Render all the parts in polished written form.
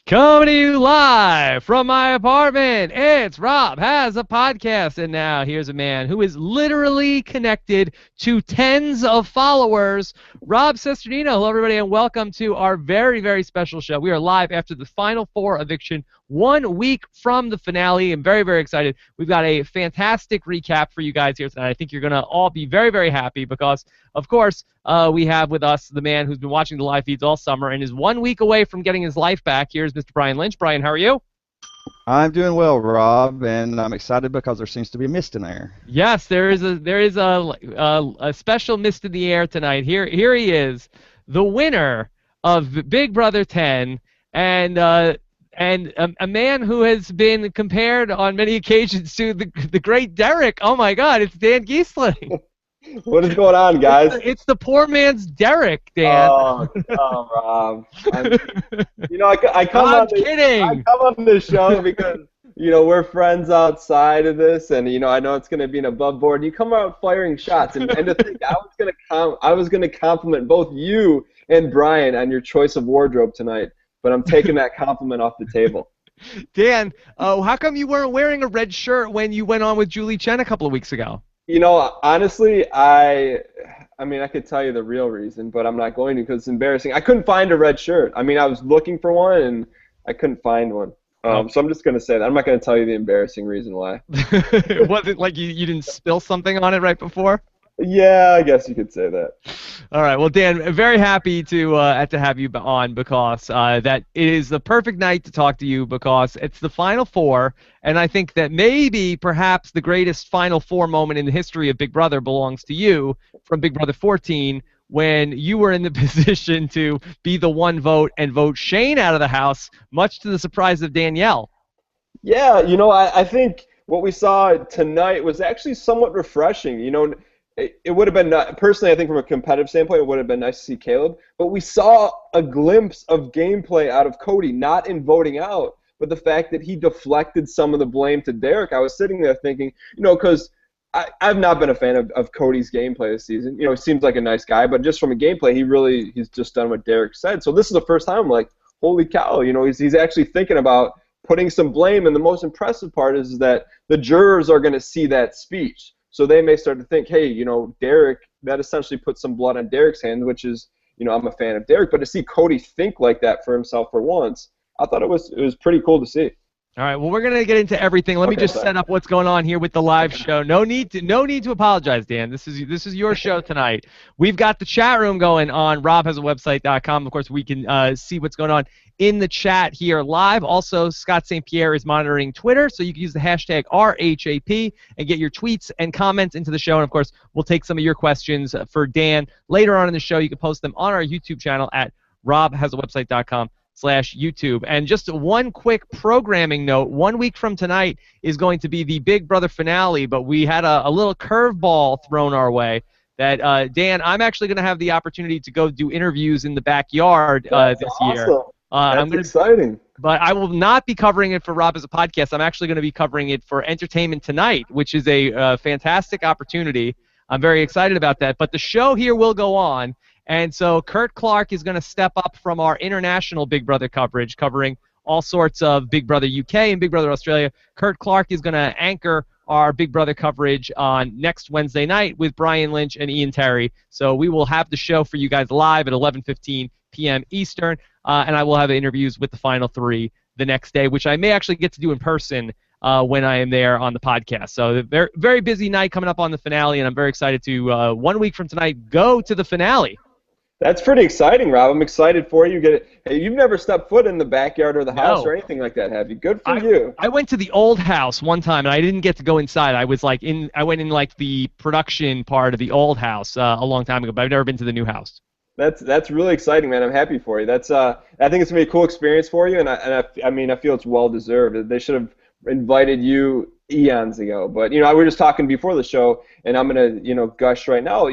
Coming to you live from my apartment, it's Rob Has a Podcast, and now here's a man who is literally connected to tens of followers, Rob Cesternino. Hello, everybody, and welcome to our very, very special show. We are live after the Final Four eviction, 1 week from the finale. I'm very, very excited. We've got a fantastic recap for you guys here tonight. I think you're going to all be very, very happy because, of course, we have with us the man who's been watching the live feeds all summer and is 1 week away from getting his life back. Here's Mr. Brian Lynch. Brian, how are you? I'm doing well, Rob, and I'm excited because there seems to be a mist in the air. Yes, there is a special mist in the air tonight. Here he is, the winner of Big Brother 10, and a man who has been compared on many occasions to the great Derrick. Oh my God, it's Dan Gheesling. What is going on, guys? It's the poor man's Derrick, Dan. Oh, Rob. I come on this show because we're friends outside of this, and I know it's going to be an above board. You come out firing shots, and to think I was going to compliment both you and Brian on your choice of wardrobe tonight, but I'm taking that compliment off the table. Dan, how come you weren't wearing a red shirt when you went on with Julie Chen a couple of weeks ago? Honestly, I could tell you the real reason, but I'm not going to because it's embarrassing. I couldn't find a red shirt. I was looking for one, and I couldn't find one. So I'm just going to say that. I'm not going to tell you the embarrassing reason why. Was it like you didn't spill something on it right before? Yeah, I guess you could say that. All right. Well, Dan, very happy to have you on because that is the perfect night to talk to you because it's the Final Four, and I think that maybe perhaps the greatest Final Four moment in the history of Big Brother belongs to you from Big Brother 14 when you were in the position to be the one vote and vote Shane out of the house, much to the surprise of Danielle. Yeah, I think what we saw tonight was actually somewhat refreshing. It would have been, personally, I think from a competitive standpoint, it would have been nice to see Caleb. But we saw a glimpse of gameplay out of Cody, not in voting out, but the fact that he deflected some of the blame to Derrick. I was sitting there thinking, because I've not been a fan of Cody's gameplay this season. He seems like a nice guy, but just from a gameplay, he's just done what Derrick said. So this is the first time I'm like, holy cow, he's actually thinking about putting some blame. And the most impressive part is that the jurors are going to see that speech. So they may start to think, hey, Derrick, that essentially puts some blood on Derrick's hands, which is, I'm a fan of Derrick. But to see Cody think like that for himself for once, I thought it was pretty cool to see. All right, well, we're going to get into everything. Let me just set up what's going on here with the live show. No need to apologize, Dan. This is your show tonight. We've got the chat room going on robhasawebsite.com. Of course, we can see what's going on in the chat here live. Also, Scott St. Pierre is monitoring Twitter, so you can use the hashtag RHAP and get your tweets and comments into the show. And, of course, we'll take some of your questions for Dan later on in the show. You can post them on our YouTube channel at robhasawebsite.com/YouTube. And just one quick programming note, 1 week from tonight is going to be the Big Brother finale, but we had a little curveball thrown our way that, Dan, I'm actually going to have the opportunity to go do interviews in the backyard this year. That's exciting. But I will not be covering it for Rob as a podcast. I'm actually going to be covering it for Entertainment Tonight, which is a fantastic opportunity. I'm very excited about that. But the show here will go on. And so Kurt Clark is going to step up from our international Big Brother coverage, covering all sorts of Big Brother UK and Big Brother Australia. Kurt Clark is going to anchor our Big Brother coverage on next Wednesday night with Brian Lynch and Ian Terry. So we will have the show for you guys live at 11:15 p.m. Eastern, and I will have interviews with the final three the next day, which I may actually get to do in person when I am there on the podcast. So very, very busy night coming up on the finale, and I'm very excited to, 1 week from tonight, go to the finale. That's pretty exciting, Rob. I'm excited for you. Hey, you've never stepped foot in the backyard or the house or anything like that, have you? Good for you. I went to the old house one time, and I didn't get to go inside. I went in like the production part of the old house a long time ago, but I've never been to the new house. That's really exciting, man. I'm happy for you. I think it's gonna be a cool experience for you, and I feel it's well deserved. They should have invited you eons ago, but we were just talking before the show, and I'm gonna gush right now.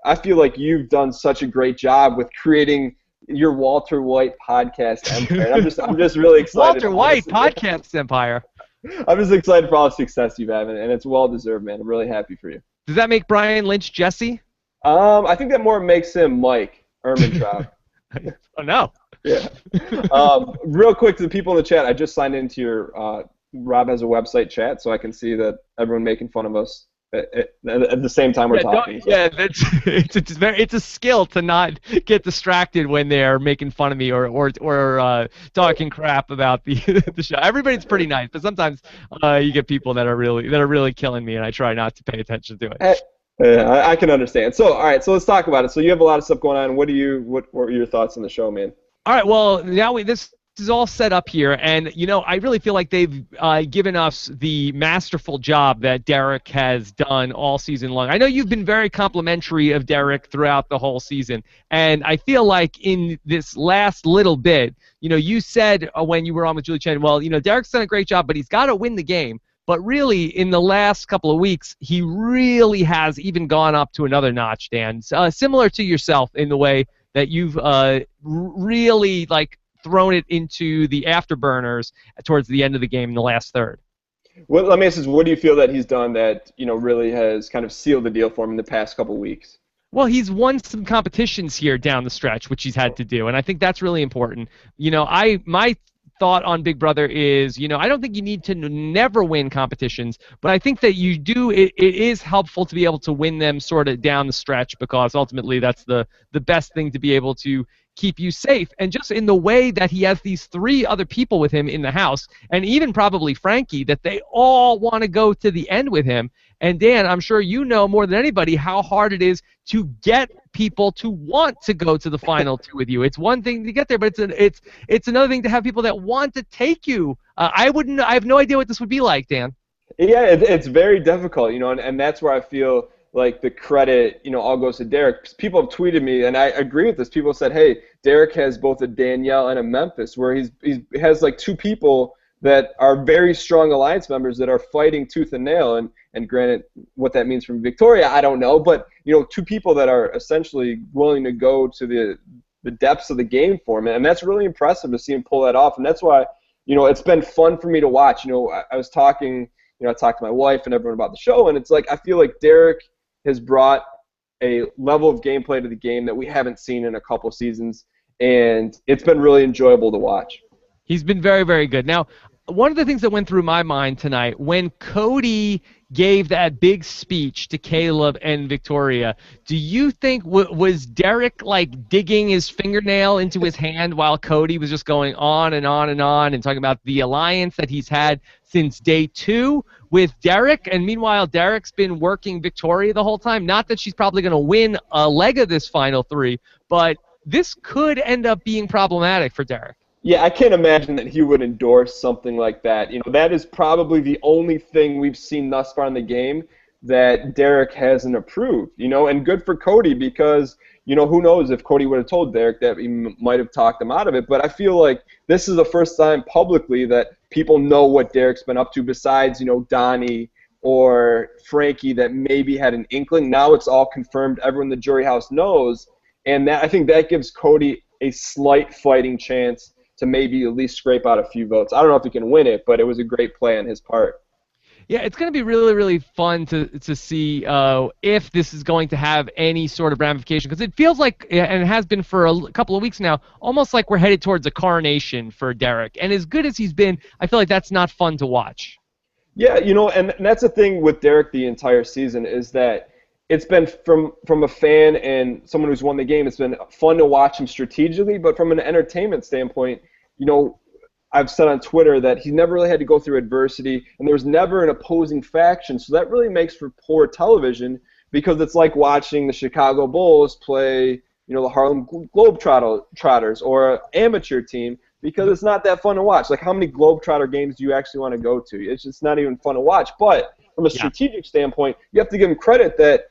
I feel like you've done such a great job with creating your Walter White podcast empire. I'm just really excited. Walter White podcast empire. I'm just excited for all the success you've had, and it's well deserved, man. I'm really happy for you. Does that make Brian Lynch Jesse? I think that more makes him Mike Ehrmantraut. Oh no. Yeah. Real quick to the people in the chat, I just signed into your Rob has a website chat, so I can see that everyone making fun of us at the same time we're talking. So. Yeah, it's a skill to not get distracted when they're making fun of me or talking crap about the the show. Everybody's pretty nice, but sometimes you get people that are really killing me, and I try not to pay attention to it. Yeah, I can understand. So, all right, so let's talk about it. So you have a lot of stuff going on. What were your thoughts on the show, man? All right, well, now this is all set up here, and I really feel like they've given us the masterful job that Derrick has done all season long. I know you've been very complimentary of Derrick throughout the whole season, and I feel like in this last little bit, you said when you were on with Julie Chen, well, Derrick's done a great job, but he's got to win the game. But really, in the last couple of weeks, he really has even gone up to another notch, Dan. Similar to yourself in the way that you've really thrown it into the afterburners towards the end of the game in the last third. Well, let me ask this: what do you feel that he's done that really has kind of sealed the deal for him in the past couple of weeks? Well, he's won some competitions here down the stretch, which he's had to do, and I think that's really important. My thought on Big Brother is, I don't think you need to never win competitions, but I think that you do. It is helpful to be able to win them sort of down the stretch, because ultimately that's the best thing to be able to keep you safe. And just in the way that he has these 3 other people with him in the house, and even probably Frankie, that they all want to go to the end with him. And Dan, I'm sure you know more than anybody how hard it is to get people to want to go to the final 2 with you. It's one thing to get there, but it's another thing to have people that want to take you. I have no idea what this would be like, Dan. Yeah, it's very difficult, and that's where I feel like the credit, all goes to Derrick. People have tweeted me, and I agree with this. People said, hey, Derrick has both a Danielle and a Memphis, where he has 2 people that are very strong alliance members that are fighting tooth and nail. And granted, what that means from Victoria, I don't know. But, 2 people that are essentially willing to go to the depths of the game for him. And that's really impressive to see him pull that off. And that's why, it's been fun for me to watch. I was talking, I talked to my wife and everyone about the show, and it's I feel like Derrick has brought a level of gameplay to the game that we haven't seen in a couple seasons, and it's been really enjoyable to watch. He's been very, very good. Now, one of the things that went through my mind tonight, when Cody gave that big speech to Caleb and Victoria, do you think was Derrick digging his fingernail into his hand while Cody was just going on and on and on and talking about the alliance that he's had since day 2 with Derrick? And meanwhile, Derrick's been working Victoria the whole time. Not that she's probably going to win a leg of this final 3, but this could end up being problematic for Derrick. Yeah, I can't imagine that he would endorse something like that. That is probably the only thing we've seen thus far in the game that Derrick hasn't approved. And good for Cody, because, who knows if Cody would have told Derrick that he might have talked him out of it. But I feel like this is the first time publicly that people know what Derrick's been up to, besides, Donnie or Frankie that maybe had an inkling. Now it's all confirmed. Everyone in the jury house knows. And I think that gives Cody a slight fighting chance to maybe at least scrape out a few votes. I don't know if he can win it, but it was a great play on his part. Yeah, it's going to be really, really fun to see if this is going to have any sort of ramification, because it feels like, and it has been for a couple of weeks now, almost like we're headed towards a coronation for Derrick. And as good as he's been, I feel like that's not fun to watch. Yeah, and that's the thing with Derrick the entire season, is that it's been from a fan and someone who's won the game, it's been fun to watch him strategically, but from an entertainment standpoint, I've said on Twitter that he never really had to go through adversity, and there was never an opposing faction, so that really makes for poor television, because it's like watching the Chicago Bulls play, the Harlem Globetrotters or an amateur team, because it's not that fun to watch. How many Globetrotter games do you actually want to go to? It's just not even fun to watch. But from a strategic standpoint, you have to give him credit that,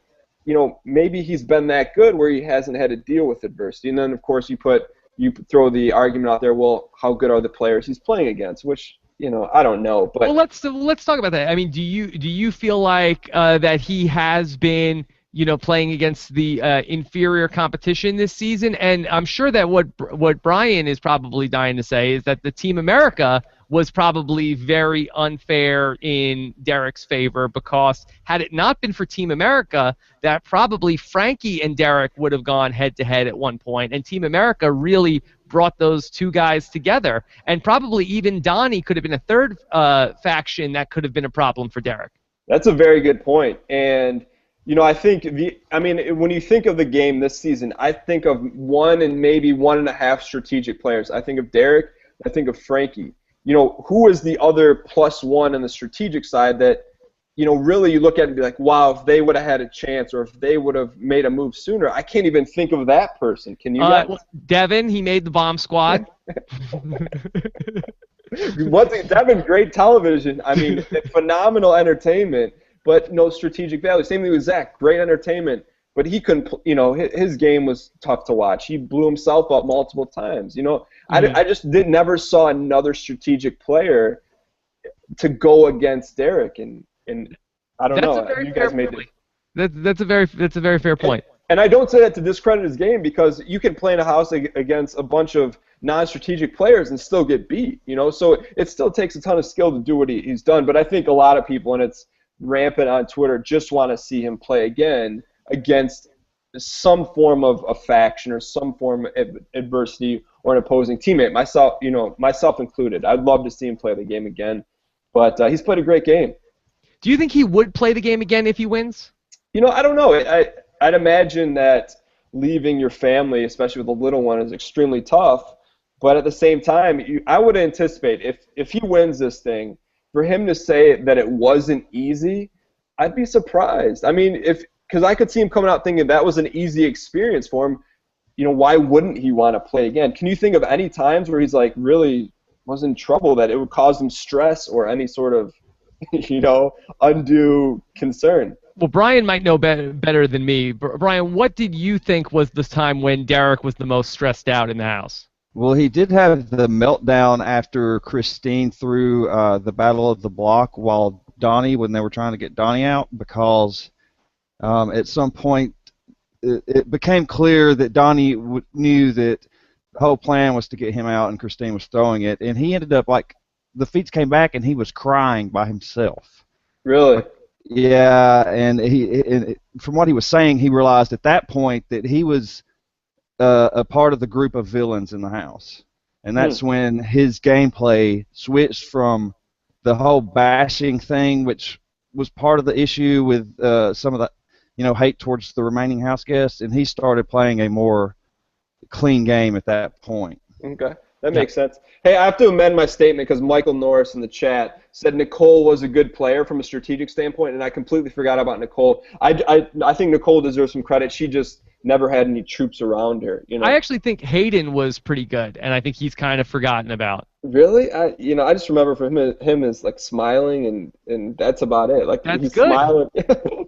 maybe he's been that good where he hasn't had to deal with adversity. And then, of course, you throw the argument out there, well, how good are the players he's playing against, which, I don't know. But well, let's talk about that. I mean, do you feel like that he has been, playing against the inferior competition this season? And I'm sure that what Brian is probably dying to say is that the Team America was probably very unfair in Derrick's favor, because had it not been for Team America, that probably Frankie and Derrick would have gone head-to-head at one point, and Team America really brought those two guys together. And probably even Donnie could have been a third faction that could have been a problem for Derrick. That's a very good point. And, I think when you think of the game this season, I think of one and maybe 1.5 strategic players. I think of Derrick. I think of Frankie. Who is the other +1 on the strategic side that, really you look at it and be like, wow, if they would have had a chance or if they would have made a move sooner. I can't even think of that person. Can you guys? Devin, he made the bomb squad. Devin, great television. Phenomenal entertainment, but no strategic value. Same thing with Zach, great entertainment, but he couldn't, his game was tough to watch. He blew himself up multiple times. I just never saw another strategic player to go against Derrick, and I don't know. You guys made it. That's a very fair point. And I don't say that to discredit his game, because you can play in a house against a bunch of non-strategic players and still get beat. So it still takes a ton of skill to do what he's done. But I think a lot of people, and it's rampant on Twitter, just want to see him play again against some form of a faction or some form of adversity or an opposing teammate. Myself included. I'd love to see him play the game again. But he's played a great game. Do you think he would play the game again if he wins? I don't know. I'd imagine that leaving your family, especially with a little one, is extremely tough. But at the same time, I would anticipate if he wins this thing, for him to say that it wasn't easy, I'd be surprised. Because I could see him coming out thinking that was an easy experience for him. Why wouldn't he want to play again? Can you think of any times where he's like really was in trouble that it would cause him stress or any sort of, undue concern? Well, Brian might know better than me. Brian, what did you think was the time when Derrick was the most stressed out in the house? Well, he did have the meltdown after Christine threw the Battle of the Block when they were trying to get Donnie out, because at some point it became clear that Donnie knew that the whole plan was to get him out and Christine was throwing it, and he ended up the feeds came back and he was crying by himself. Really? Yeah, and from what he was saying, he realized at that point that he was a part of the group of villains in the house, and that's when his gameplay switched from the whole bashing thing, which was part of the issue with some of the hate towards the remaining house guests, and he started playing a more clean game at that point. Okay, that makes sense. Hey, I have to amend my statement because Michael Norris in the chat said Nicole was a good player from a strategic standpoint, and I completely forgot about Nicole. I think Nicole deserves some credit. She just never had any troops around her. I actually think Hayden was pretty good, and I think he's kind of forgotten about. Really? I just remember from him as smiling, and that's about it. That's he's good. Smiling.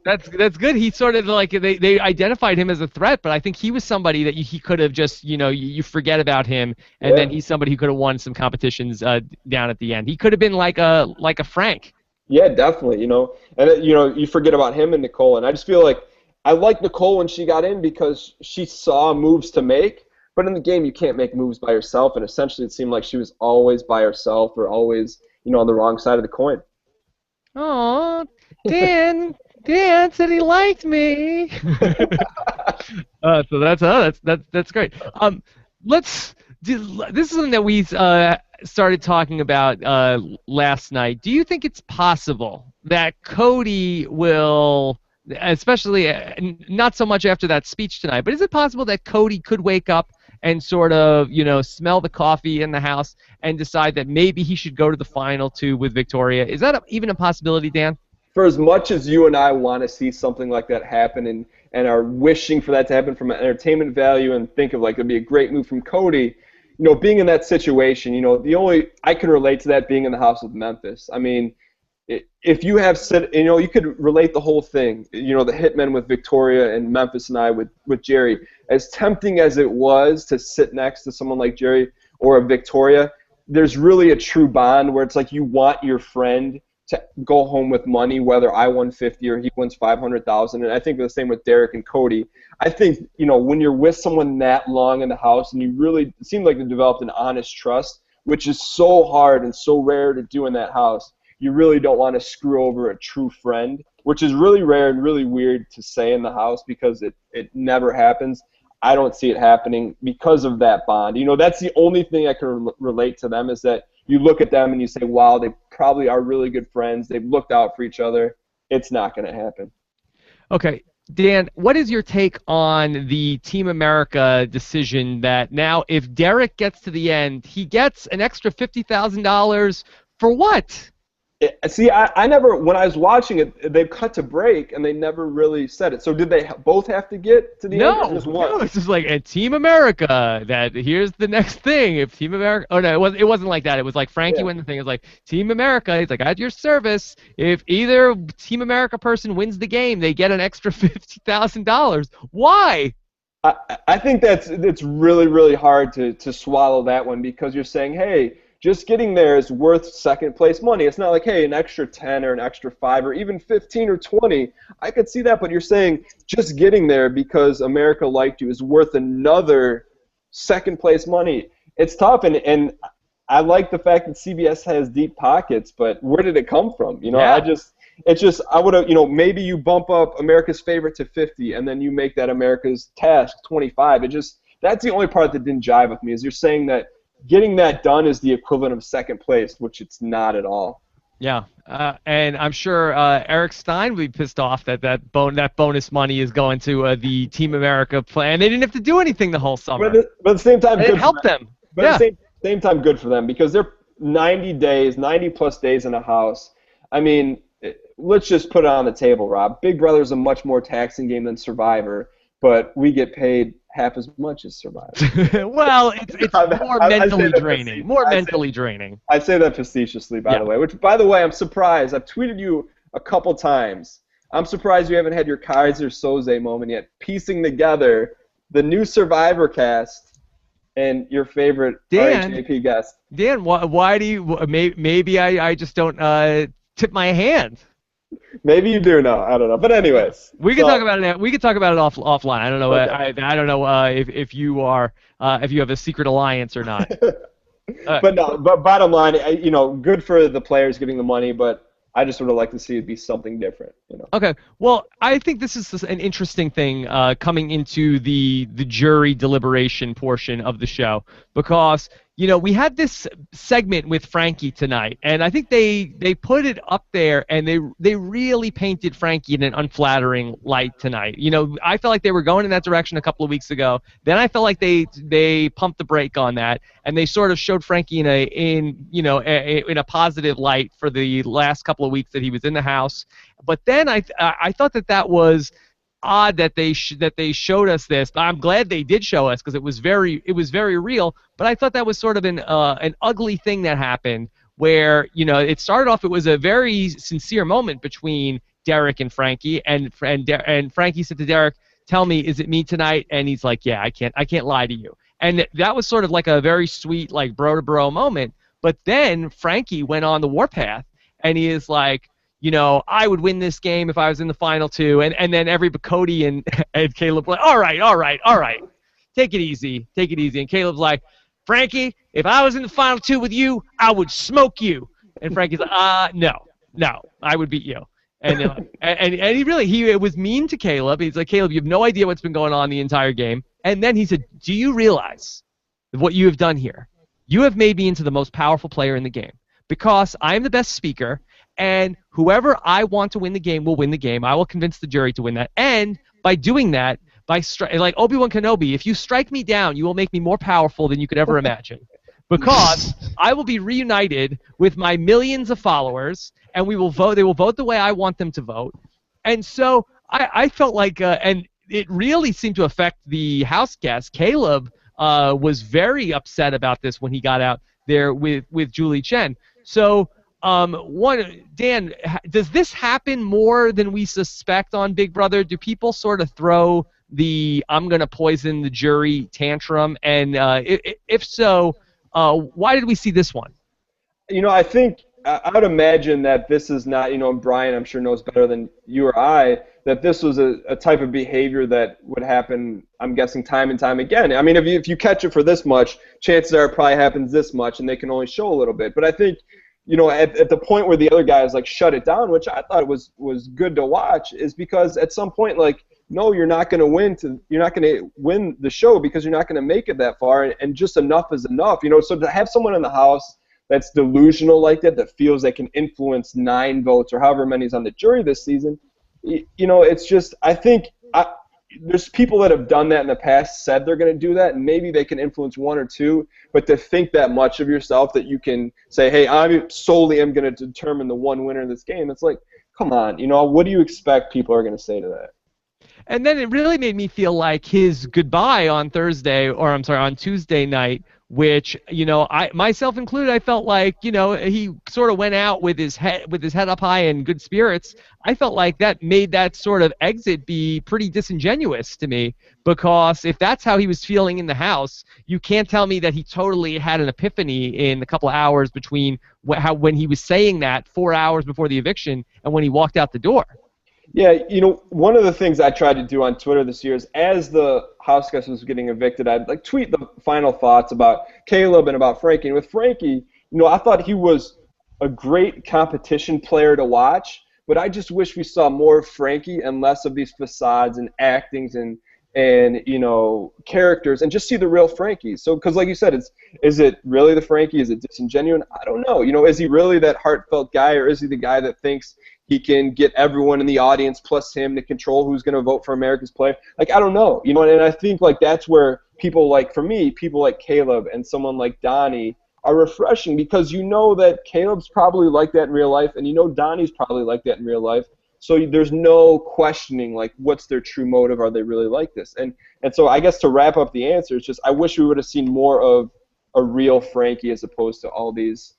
That's good. He sort of they identified him as a threat, but I think he was somebody that he could have just you forget about him, and then he's somebody who could have won some competitions down at the end. He could have been like a Frank. Yeah, definitely. And you forget about him and Nicole, and I just feel like I like Nicole when she got in because she saw moves to make. But in the game, you can't make moves by yourself, and essentially it seemed like she was always by herself or always, on the wrong side of the coin. Oh, Dan said he liked me. So that's great. This is something that we started talking about last night. Do you think it's possible that Cody will, especially not so much after that speech tonight, but is it possible that Cody could wake up and sort of, smell the coffee in the house and decide that maybe he should go to the final two with Victoria? Is that even a possibility, Dan? For as much as you and I want to see something like that happen and are wishing for that to happen from an entertainment value and think of it'd be a great move from Cody, being in that situation, I can relate to that being in the house with Memphis. If you have you could relate the whole thing, the hitmen with Victoria and Memphis and I with Jerry. As tempting as it was to sit next to someone like Jerry or a Victoria, there's really a true bond where it's like you want your friend to go home with money, whether I won 50 or he wins 500,000. And I think the same with Derrick and Cody. I think, when you're with someone that long in the house and you really seem like you developed an honest trust, which is so hard and so rare to do in that house, you really don't want to screw over a true friend, which is really rare and really weird to say in the house because it never happens. I don't see it happening because of that bond. You know, that's the only thing I can relate to them, is that you look at them and you say, wow, they probably are really good friends. They've looked out for each other. It's not going to happen. Okay. Dan, what is your take on the Team America decision that now if Derrick gets to the end, he gets an extra $50,000 for what? See, I never, when I was watching it, they cut to break, and they never really said it. So did they both have to get to the end, or just one? No, it's just like, and Team America, that here's the next thing. If Team America, oh no, it wasn't like that. It was like Frankie when the thing is like, Team America, he's like, at your service. If either Team America person wins the game, they get an extra $50,000. Why? I think it's really, really hard to swallow that one, because you're saying, hey, just getting there is worth second place money. It's not like, hey, an extra 10 or an extra 5 or even 15 or 20. I could see that, but you're saying just getting there because America liked you is worth another second place money. It's tough, and I like the fact that CBS has deep pockets, but where did it come from? You know, I would have, you know, maybe you bump up America's favorite to 50 and then you make that America's task 25. That's the only part that didn't jive with me, is you're saying that getting that done is the equivalent of second place, which it's not at all. Yeah, and I'm sure Eric Stein would be pissed off that bonus money is going to the Team America plan. They didn't have to do anything the whole summer. But at the same time, it helped them. But at the same time, good for them, because they're 90+ days in a house. I mean, let's just put it on the table, Rob. Big Brother is a much more taxing game than Survivor, but we get paid half as much as Survivor. Well, it's more mentally draining. Mentally draining. I say that facetiously, by the way. Which, by the way, I'm surprised. I've tweeted you a couple times. I'm surprised you haven't had your Kaiser Soze moment yet, piecing together the new Survivor cast and your favorite RHAP guest. Dan, why do you? Maybe I just don't tip my hand. Maybe you do know. I don't know. But anyways, we can talk about it. We can talk about it offline. I don't know. Okay. I don't know if you are if you have a secret alliance or not. But bottom line, you know, good for the players getting the money, but I just would have liked to see it be something different. You know. Okay. Well, I think this is an interesting thing coming into the jury deliberation portion of the show, because you know, we had this segment with Frankie tonight, and I think they put it up there, and they really painted Frankie in an unflattering light tonight. You know, I felt like they were going in that direction a couple of weeks ago. Then I felt like they pumped the brake on that, and they sort of showed Frankie in a positive light for the last couple of weeks that he was in the house. But then I thought that was odd that they showed us this. I'm glad they did show us, because it was very real. But I thought that was sort of an ugly thing that happened, where you know it started off. It was a very sincere moment between Derrick and Frankie, and Frankie said to Derrick, "Tell me, is it me tonight?" And he's like, "Yeah, I can't lie to you." And that was sort of like a very sweet, like bro to bro moment. But then Frankie went on the warpath, and he is like, you know, I would win this game if I was in the final two. And then Cody and Caleb were like, all right. Take it easy. And Caleb's like, Frankie, if I was in the final two with you, I would smoke you. And Frankie's like, no, I would beat you. And it was mean to Caleb. He's like, Caleb, you have no idea what's been going on the entire game. And then he said, do you realize what you have done here? You have made me into the most powerful player in the game, because I am the best speaker. And whoever I want to win the game will win the game. I will convince the jury to win that. And by doing that, like Obi-Wan Kenobi, if you strike me down, you will make me more powerful than you could ever imagine. Because I will be reunited with my millions of followers, and we will vote. They will vote the way I want them to vote. And so I felt like, and it really seemed to affect the house guest. Caleb was very upset about this when he got out there with Julie Chen. So. Dan, does this happen more than we suspect on Big Brother? Do people sort of throw the "I'm going to poison the jury" tantrum? And if so, why did we see this one? You know, I think I would imagine that this is not, you know, and Brian I'm sure knows better than you or I, that this was a type of behavior that would happen, I'm guessing, time and time again. I mean, if you catch it for this much, chances are it probably happens this much, and they can only show a little bit. But I think, you know, at the point where the other guys like shut it down, which I thought was good to watch, is because at some point, like, no, you're not going to win. You're not going to win the show because you're not going to make it that far, and just enough is enough. So to have someone in the House that's delusional like that feels they can influence 9 votes or however many's on the jury this season, it's just, I think there's people that have done that in the past, said they're going to do that, and maybe they can influence 1 or 2, but to think that much of yourself that you can say, hey, I'm going to determine the one winner of this game, it's like, come on, what do you expect people are going to say to that? And then it really made me feel like his goodbye on on Tuesday night, which, I myself included, I felt like, he sort of went out with his head up high and good spirits. I felt like that made that sort of exit be pretty disingenuous to me, because if that's how he was feeling in the House, you can't tell me that he totally had an epiphany in the couple of hours between when he was saying that 4 hours before the eviction and when he walked out the door. Yeah, one of the things I tried to do on Twitter this year is, as the house guest was getting evicted, I'd tweet the final thoughts about Caleb and about Frankie. And with Frankie, I thought he was a great competition player to watch, but I just wish we saw more of Frankie and less of these facades and actings and characters, and just see the real Frankie. So, because like you said, is it really the Frankie? Is it disingenuous? I don't know. Is he really that heartfelt guy, or is he the guy that thinks he can get everyone in the audience plus him to control who's going to vote for America's player? Like, I don't know. And I think like that's where people like Caleb and someone like Donnie are refreshing, because that Caleb's probably like that in real life, and Donnie's probably like that in real life. So there's no questioning, like, what's their true motive? Are they really like this? And so I guess to wrap up the answer, it's just I wish we would have seen more of a real Frankie as opposed to all these,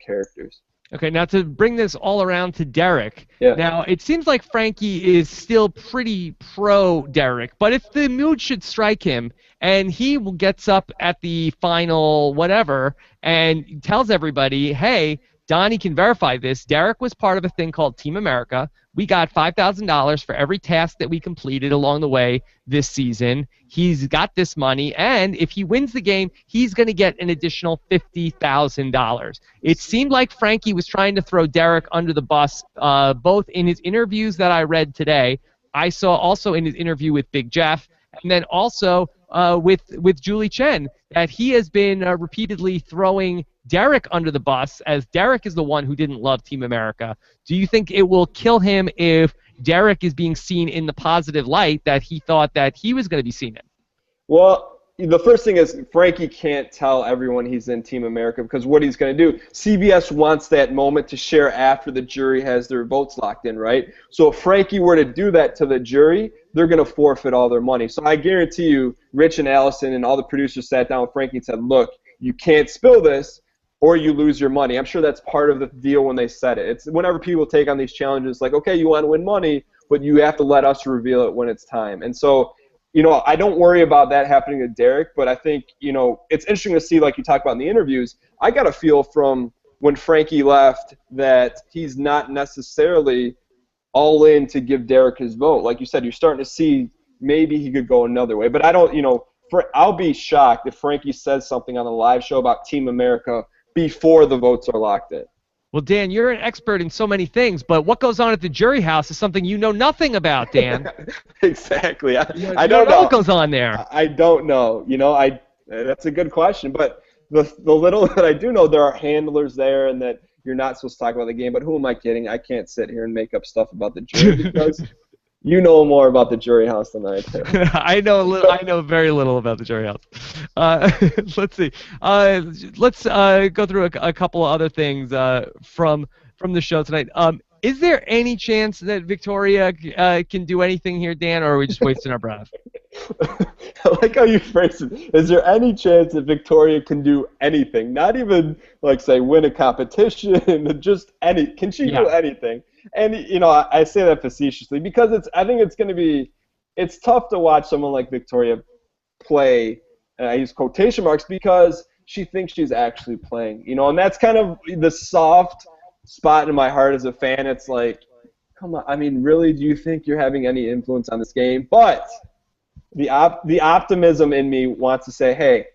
characters. Okay, now to bring this all around to Derrick. Yeah. Now, it seems like Frankie is still pretty pro-Derrick, but if the mood should strike him and he gets up at the final whatever and tells everybody, hey, Donnie can verify this, Derrick was part of a thing called Team America. We got $5,000 for every task that we completed along the way this season. He's got this money, and if he wins the game, he's going to get an additional $50,000. It seemed like Frankie was trying to throw Derrick under the bus, both in his interviews that I read today. I saw also in his interview with Big Jeff, and then also with Julie Chen, that he has been repeatedly throwing Derrick under the bus, as Derrick is the one who didn't love Team America. Do you think it will kill him if Derrick is being seen in the positive light that he thought that he was going to be seen in? Well, the first thing is Frankie can't tell everyone he's in Team America, because what he's going to do, CBS wants that moment to share after the jury has their votes locked in, right? So if Frankie were to do that to the jury, they're going to forfeit all their money. So I guarantee you, Rich and Allison and all the producers sat down with Frankie and said, look, you can't spill this, or you lose your money. I'm sure that's part of the deal when they said it. It's whenever people take on these challenges, like, okay, you want to win money, but you have to let us reveal it when it's time. And so, I don't worry about that happening to Derrick, but I think, it's interesting to see, like you talked about in the interviews, I got a feel from when Frankie left that he's not necessarily all in to give Derrick his vote. Like you said, you're starting to see maybe he could go another way. But I don't, I'll be shocked if Frankie says something on the live show about Team America before the votes are locked in. Well, Dan, you're an expert in so many things, but what goes on at the jury house is something you know nothing about, Dan. Exactly. I don't know what goes on there. I don't know. That's a good question. But the little that I do know, there are handlers there, and that you're not supposed to talk about the game. But who am I kidding? I can't sit here and make up stuff about the jury, because you know more about the jury house than I do. I know very little about the jury house. Let's see. Let's go through a couple of other things from the show tonight. Is there any chance that Victoria can do anything here, Dan, or are we just wasting our breath? I like how you phrase it. Is there any chance that Victoria can do anything? Not even, like, say, win a competition, just any. Can she do anything? And, I say that facetiously because I think it's going to be, it's tough to watch someone like Victoria play, and I use quotation marks, because she thinks she's actually playing, and that's kind of the soft spot in my heart as a fan. It's like, come on, I mean, really, do you think you're having any influence on this game? But the optimism in me wants to say, hey,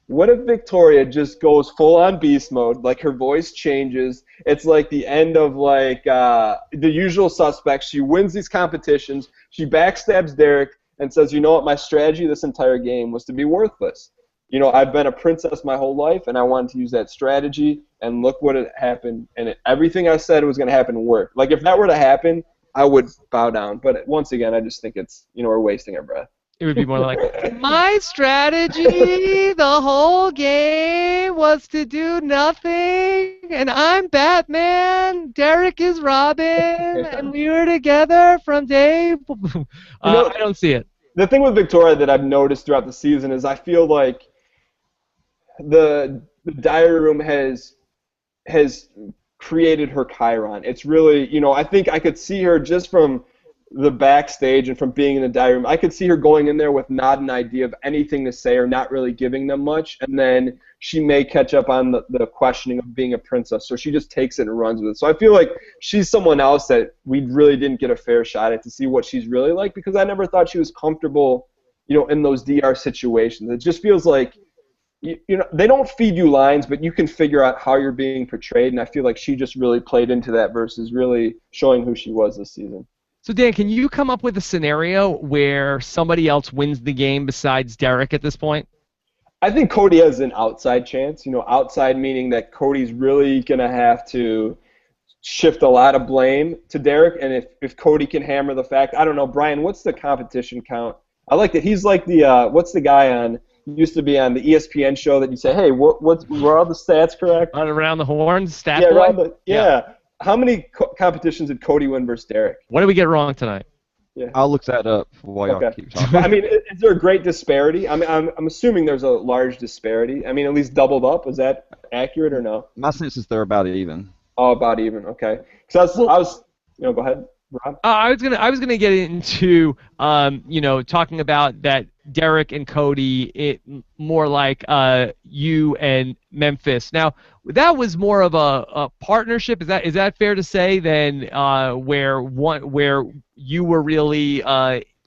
what if Victoria just goes full on beast mode, like her voice changes? It's like the end of like The Usual Suspects. She wins these competitions. She backstabs Derrick and says, you know what, my strategy this entire game was to be worthless. You know, I've been a princess my whole life, and I wanted to use that strategy, and look what had happened. And everything I said was going to happen worked. Like, if that were to happen, I would bow down. But once again, I just think it's, we're wasting our breath. It would be more like, my strategy the whole game was to do nothing, and I'm Batman, Derrick is Robin, and we were together from day... I don't see it. The thing with Victoria that I've noticed throughout the season is I feel like the diary room has created her Chiron. It's really, I think I could see her just from the backstage and from being in the diary room. I could see her going in there with not an idea of anything to say or not really giving them much, and then she may catch up on the questioning of being a princess, so she just takes it and runs with it. So I feel like she's someone else that we really didn't get a fair shot at to see what she's really like, because I never thought she was comfortable, in those DR situations. It just feels like they don't feed you lines, but you can figure out how you're being portrayed, and I feel like she just really played into that versus really showing who she was this season. So, Dan, can you come up with a scenario where somebody else wins the game besides Derrick at this point? I think Cody has an outside chance. Outside meaning that Cody's really going to have to shift a lot of blame to Derrick, and if Cody can hammer the fact, I don't know, Brian, what's the competition count? I like that he's like the, what's the guy on, used to be on the ESPN show that you say, hey, were all the stats correct? Around the horn, stat yeah, boy? Yeah. How many competitions did Cody win versus Derrick? What did we get wrong tonight? Yeah. I'll look that up while y'all keep talking. I mean, is there a great disparity? I mean, I'm assuming there's a large disparity. I mean, at least doubled up. Is that accurate or no? My sense is they're about even. Oh, about even. Okay. Because I was, go ahead, Rob. I was gonna get into talking about that Derrick and Cody, it more like you and Memphis. Now that was more of a partnership. Is that fair to say than where you were really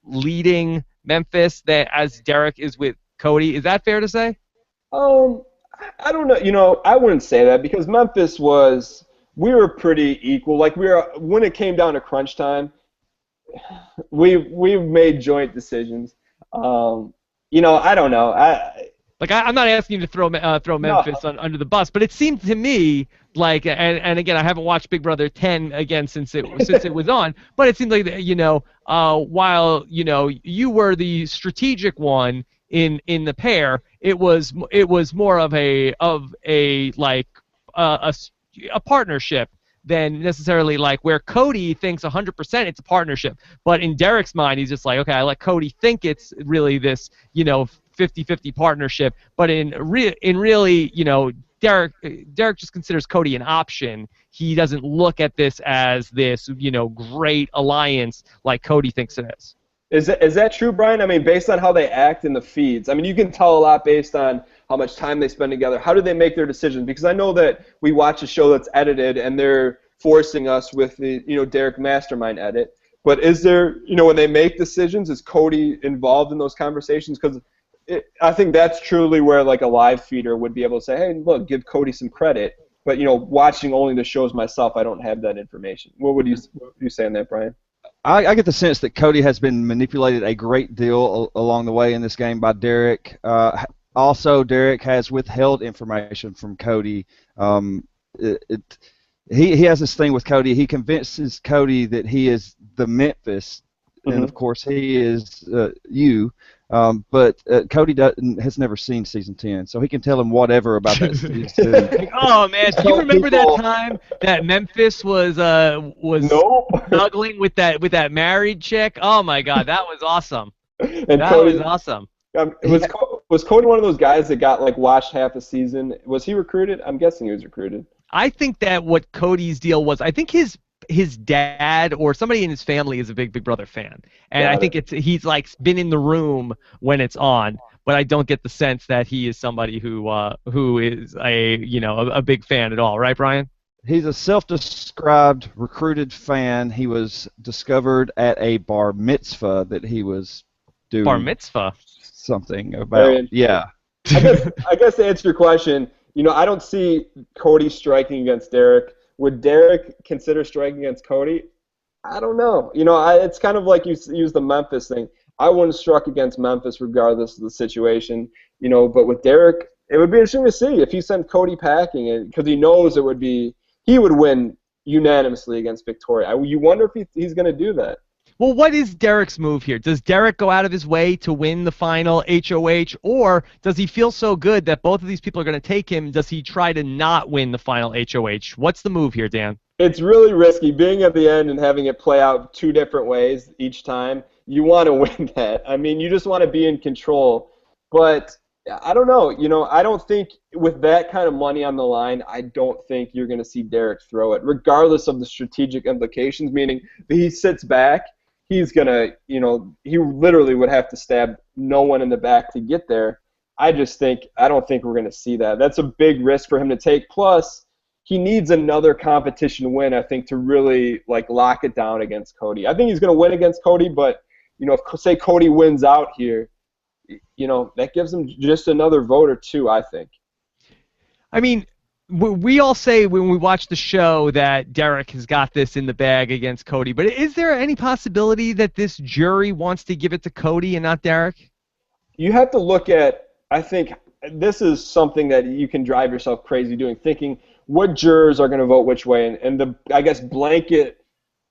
leading Memphis that as Derrick is with Cody? Is that fair to say? I don't know. I wouldn't say that because Memphis was. We were pretty equal. Like when it came down to crunch time, we made joint decisions. I don't know. I'm not asking you to throw Memphis under the bus, but it seemed to me like, and again, I haven't watched Big Brother 10 again since it was on, but it seemed like while you were the strategic one in the pair, it was more of a partnership than necessarily like where Cody thinks 100% it's a partnership. But in Derrick's mind, he's just like, okay, I let Cody think it's really this, 50-50 partnership. But in really, Derrick just considers Cody an option. He doesn't look at this as this, great alliance like Cody thinks it is. Is that true, Brian? I mean, based on how they act in the feeds, I mean, you can tell a lot based on how much time they spend together. How do they make their decisions? Because I know that we watch a show that's edited, and they're forcing us with the Derrick Mastermind edit. But is there, when they make decisions, is Cody involved in those conversations? Because I think that's truly where like a live feeder would be able to say, hey, look, give Cody some credit. But watching only the shows myself, I don't have that information. What would you say on that, Brian? I get the sense that Cody has been manipulated a great deal along the way in this game by Derrick. Also, Derrick has withheld information from Cody. He has this thing with Cody. He convinces Cody that he is the Memphis, and of course he is you. But Cody has never seen season 10, so he can tell him whatever about that season. Oh man, do you remember that time that Memphis was snuggling with that married chick? Oh my God, that was awesome. Was awesome. Was Cody one of those guys that got like watched half a season? Was he recruited? I'm guessing he was recruited. I think that what Cody's deal was, I think his dad or somebody in his family is a big Brother fan, and I think he's like been in the room when it's on, but I don't get the sense that he is somebody who is a big fan at all, right, Brian? He's a self-described recruited fan. He was discovered at a bar mitzvah that he was doing. Bar mitzvah? Something about, yeah. I guess to answer your question, I don't see Cody striking against Derrick. Would Derrick consider striking against Cody? I don't know. It's kind of like you use the Memphis thing. I wouldn't struck against Memphis regardless of the situation. But with Derrick, it would be interesting to see if he sent Cody packing, because he knows he would win unanimously against Victoria. You wonder if he's going to do that. Well, what is Derrick's move here? Does Derrick go out of his way to win the final HOH, or does he feel so good that both of these people are going to take him? Does he try to not win the final HOH? What's the move here, Dan? It's really risky being at the end and having it play out two different ways each time. You want to win that. I mean, you just want to be in control. But I don't know. I don't think with that kind of money on the line, I don't think you're going to see Derrick throw it, regardless of the strategic implications, meaning if he sits back, he's going to, he literally would have to stab no one in the back to get there. I don't think we're going to see that. That's a big risk for him to take. Plus, he needs another competition win, I think, to really lock it down against Cody. I think he's going to win against Cody, but if say Cody wins out here, that gives him just another vote or two, I think. I mean, we all say when we watch the show that Derrick has got this in the bag against Cody, but is there any possibility that this jury wants to give it to Cody and not Derrick? You have to look at, I think this is something that you can drive yourself crazy doing, thinking what jurors are going to vote which way, and the, I guess, blanket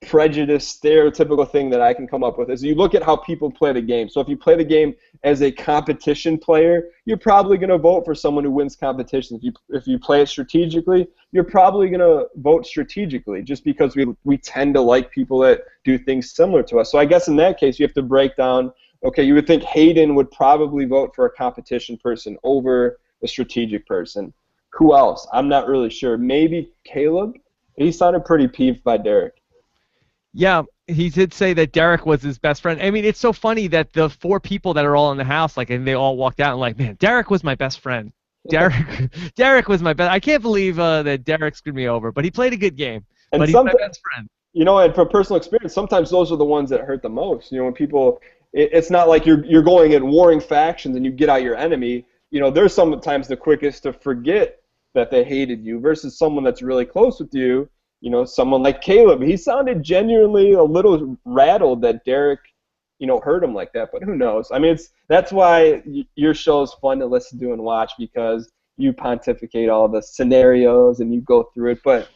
prejudice stereotypical thing that I can come up with is you look at how people play the game. So if you play the game as a competition player, you're probably going to vote for someone who wins competitions. If you play it strategically, you're probably going to vote strategically just because we tend to like people that do things similar to us. So I guess in that case you have to break down, okay, you would think Hayden would probably vote for a competition person over a strategic person. Who else? I'm not really sure. Maybe Caleb? He sounded pretty peeved by Derrick. Yeah, he did say that Derrick was his best friend. I mean, it's so funny that the four people that are all in the house, and they all walked out and man, Derrick was my best friend. Derrick was my best. I can't believe that Derrick screwed me over, but he played a good game. And but he's my best friend. And from personal experience, sometimes those are the ones that hurt the most. When people, it's not like you're going in warring factions and you get out your enemy. They're sometimes the quickest to forget that they hated you versus someone that's really close with you. Someone like Caleb, he sounded genuinely a little rattled that Derrick, hurt him like that. But who knows? I mean, that's why your show is fun to listen to and watch, because you pontificate all the scenarios and you go through it. But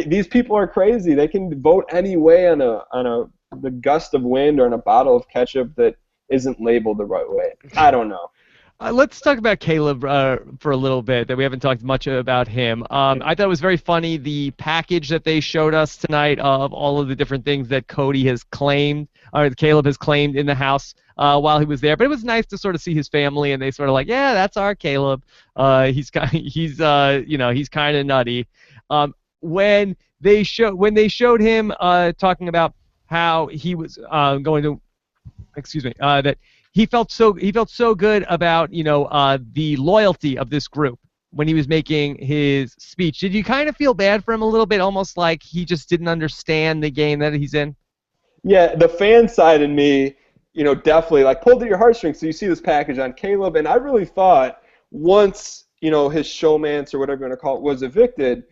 these people are crazy. They can vote any way on the gust of wind or on a bottle of ketchup that isn't labeled the right way. I don't know. Let's talk about Caleb for a little bit, that we haven't talked much about him. I thought it was very funny, the package that they showed us tonight of all of the different things that Cody has claimed, or Caleb has claimed in the house while he was there. But it was nice to sort of see his family, and they sort of yeah, that's our Caleb. He's kind of nutty. When they showed him talking about how he was going to, that he felt so good about the loyalty of this group when he was making his speech. Did you kind of feel bad for him a little bit, almost like he just didn't understand the game that he's in? Yeah, the fan side in me, definitely pulled at your heartstrings. So you see this package on Caleb, and I really thought once his showmance or whatever you want to call it was evicted,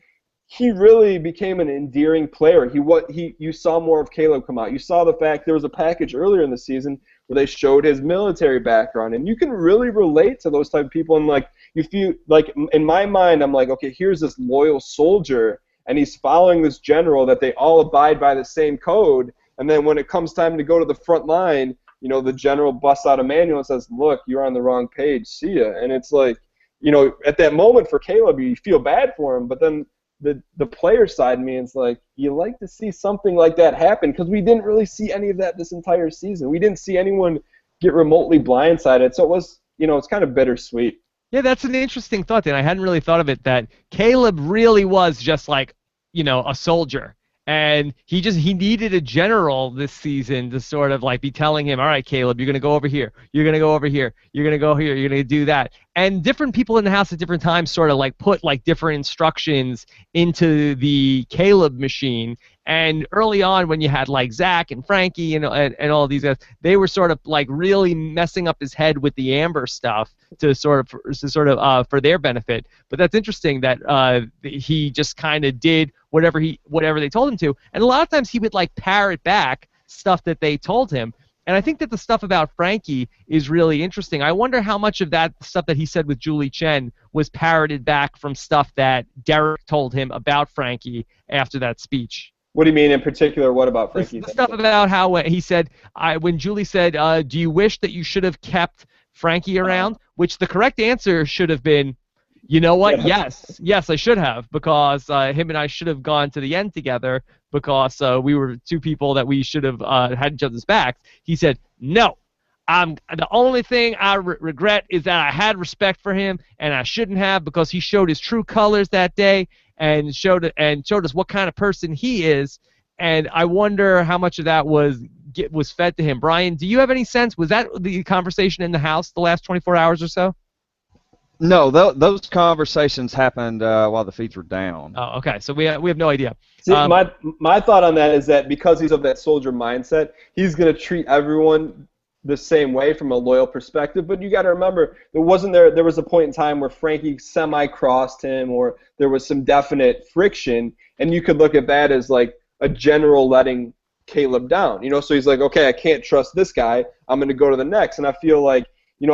he really became an endearing player. You saw more of Caleb come out. You saw the fact there was a package earlier in the season where they showed his military background, and you can really relate to those type of people. And you feel in my mind, I'm okay, here's this loyal soldier, and he's following this general that they all abide by the same code. And then when it comes time to go to the front line, the general busts out a manual and says, "Look, you're on the wrong page. See ya." And it's at that moment for Caleb, you feel bad for him, but then the player side of me is you like to see something like that happen, because we didn't really see any of that this entire season. We didn't see anyone get remotely blindsided, so it was it's kind of bittersweet. Yeah, that's an interesting thought, Dan. I hadn't really thought of it, that Caleb really was just a soldier. And he needed a general this season to sort of be telling him, all right, Caleb, you're going to go over here. You're going to go over here. You're going to go here. You're going to do that. and different people in the house at different times sort of like put like different instructions into the Caleb machine. And early on, when you had like Zach and Frankie and all these guys, they were sort of like really messing up his head with the Amber stuff to sort of for their benefit. But that's interesting that he just kind of did whatever they told him to, and a lot of times he would like parrot back stuff that they told him. And I think that the stuff about Frankie is really interesting. I wonder how much of that stuff that he said with Julie Chen was parroted back from stuff that Derrick told him about Frankie after that speech. What do you mean in particular? What about Frankie? The stuff about how he said, when Julie said, do you wish that you should have kept Frankie around? Which the correct answer should have been, you know what? Yeah. Yes, I should have, because him and I should have gone to the end together, because we were two people that we should have had each other's backs. He said, no. The only thing I regret is that I had respect for him, and I shouldn't have, because he showed his true colors that day and showed us what kind of person he is. And I wonder how much of that was fed to him. Brian, do you have any sense? Was that the conversation in the house the last 24 hours or so? No, those conversations happened while the feeds were down. Oh, okay. So we have no idea. See, my thought on that is that because he's of that soldier mindset, he's going to treat everyone the same way from a loyal perspective. But you got to remember, there was a point in time where Frankie semi-crossed him, or there was some definite friction, and you could look at that as like a general letting Caleb down. So he's like, okay, I can't trust this guy. I'm going to go to the next. And I feel like,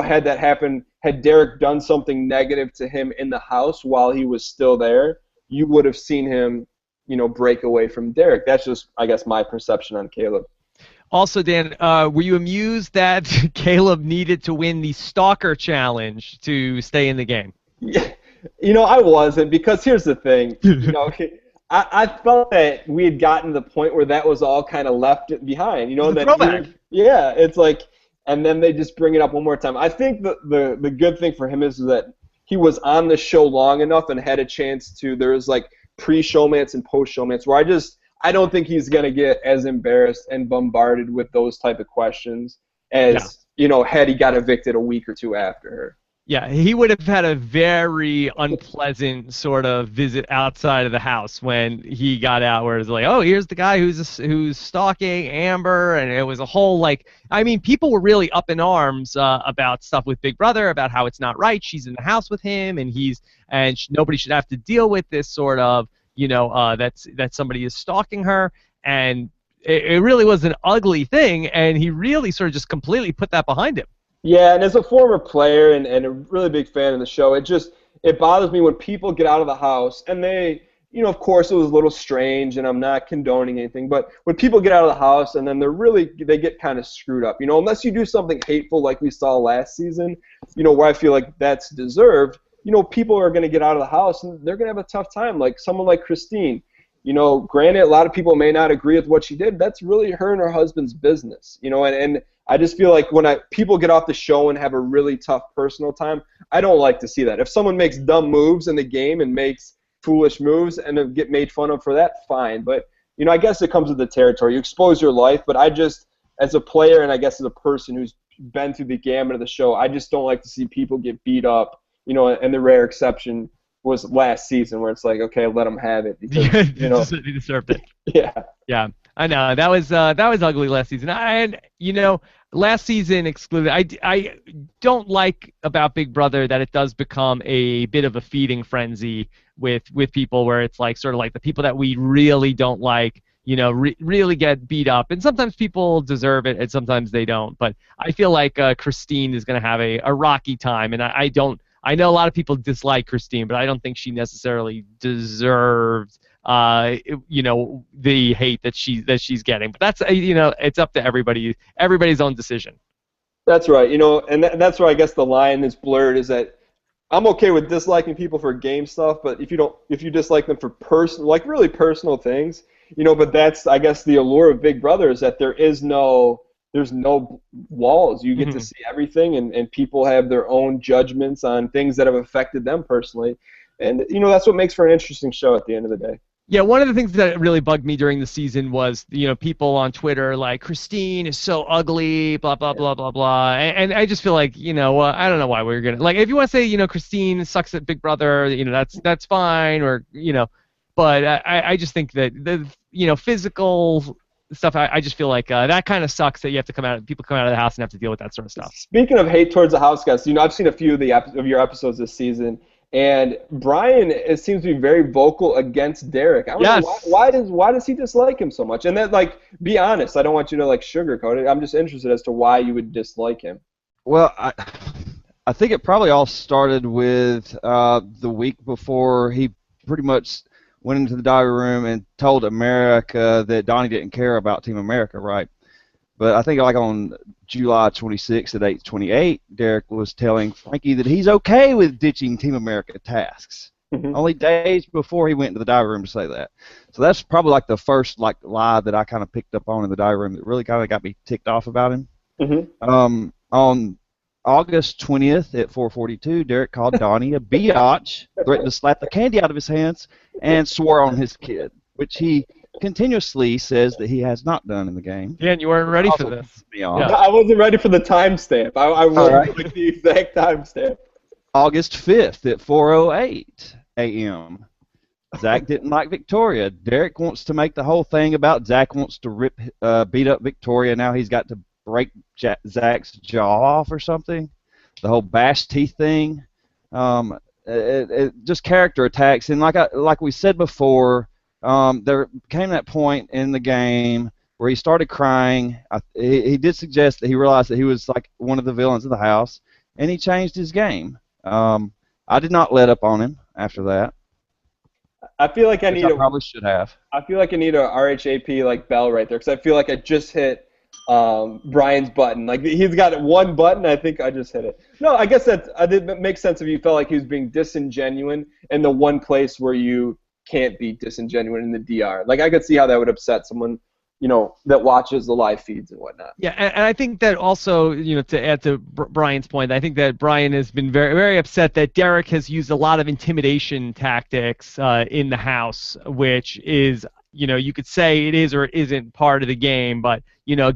had that happened, had Derrick done something negative to him in the house while he was still there, you would have seen him, break away from Derrick. That's just, I guess, my perception on Caleb. Also, Dan, were you amused that Caleb needed to win the Stalker Challenge to stay in the game? Yeah, I wasn't, because here's the thing. I felt that we had gotten to the point where that was all kind of left behind. Throwback. Yeah, it's like, and then they just bring it up one more time. I think the good thing for him is that he was on the show long enough and had a chance to. There was like pre-showmance and post-showmance where I don't think he's going to get as embarrassed and bombarded with those type of questions as, had he got evicted a week or two after her. Yeah, he would have had a very unpleasant sort of visit outside of the house when he got out, where it's like, oh, here's the guy who's stalking Amber, and it was a whole people were really up in arms about stuff with Big Brother, about how it's not right. She's in the house with him, and nobody should have to deal with this sort of, that somebody is stalking her, and it really was an ugly thing, and he really sort of just completely put that behind him. Yeah, and as a former player and a really big fan of the show, it bothers me when people get out of the house and they, of course it was a little strange, and I'm not condoning anything, but when people get out of the house and then they get kind of screwed up, unless you do something hateful like we saw last season, where I feel like that's deserved, people are going to get out of the house and they're going to have a tough time, like someone like Christine. Granted, a lot of people may not agree with what she did. That's really her and her husband's business, and I just feel like when people get off the show and have a really tough personal time, I don't like to see that. If someone makes dumb moves in the game and makes foolish moves and get made fun of for that, fine. But, I guess it comes with the territory. You expose your life, but as a player and I guess as a person who's been through the gamut of the show, I just don't like to see people get beat up, and the rare exception was last season where it's like, okay, let them have it because, he deserved it. Yeah. I know that was ugly last season. Last season excluded. I don't like about Big Brother that it does become a bit of a feeding frenzy with people, where it's like sort of like the people that we really don't like, really get beat up, and sometimes people deserve it and sometimes they don't. But I feel like Christine is going to have a rocky time, and I know a lot of people dislike Christine, but I don't think she necessarily deserves the hate that she's getting. But that's it's up to everybody's own decision. That's right. And that's where I guess the line is blurred, is that I'm okay with disliking people for game stuff, but if you dislike them for really personal things, but that's, I guess, the allure of Big Brother, is that there's no walls. You get to see everything, and people have their own judgments on things that have affected them personally. And, that's what makes for an interesting show at the end of the day. Yeah, one of the things that really bugged me during the season was, people on Twitter like, Christine is so ugly, blah, blah, blah, blah, blah. And I just feel like, I don't know why we're going to, like, if you want to say, Christine sucks at Big Brother, that's fine, or, but I just think that the, physical stuff, I just feel like that kind of sucks that you have to people come out of the house and have to deal with that sort of stuff. Speaking of hate towards the house guests, I've seen a few of your episodes this season. And Brian seems to be very vocal against Derrick. I don't know why does he dislike him so much? And then, like, be honest. I don't want you to like sugarcoat it. I'm just interested as to why you would dislike him. Well, I think it probably all started with the week before he pretty much went into the diary room and told America that Donnie didn't care about Team America, right? But I think like on July 26th at 8:28, Derrick was telling Frankie that he's okay with ditching Team America tasks. Mm-hmm. Only days before he went into the diary room to say that. So that's probably like the first lie that I kind of picked up on in the diary room that really kind of got me ticked off about him. Mm-hmm. On August 20th at 4:42, Derrick called Donnie a biatch, threatened to slap the candy out of his hands, and swore on his kid, which he continuously says that he has not done in the game. Yeah, and you weren't ready for this. Yeah. I wasn't ready for the timestamp. I wanted like the exact timestamp. August 5th at 4:08 a.m. Zach didn't like Victoria. Derrick wants to make the whole thing about Zach wants to beat up Victoria. Now he's got to break Zach's jaw off or something. The whole bash teeth thing. It just character attacks. And like we said before, there came that point in the game where he started crying. He did suggest that he realized that he was like one of the villains of the house, and he changed his game. I did not let up on him after that. I feel like I probably should have. I feel like I need a RHAP like bell right there, because I feel like I just hit Brian's button. Like, he's got one button, I think I just hit it. No, I guess that makes sense if you felt like he was being disingenuine in the one place where you can't be disingenuine in the DR. Like, I could see how that would upset someone, that watches the live feeds and whatnot. Yeah, and I think that also, to add to Brian's point, I think that Brian has been very, very upset that Derrick has used a lot of intimidation tactics in the house, which is, you could say it is or it isn't part of the game, but,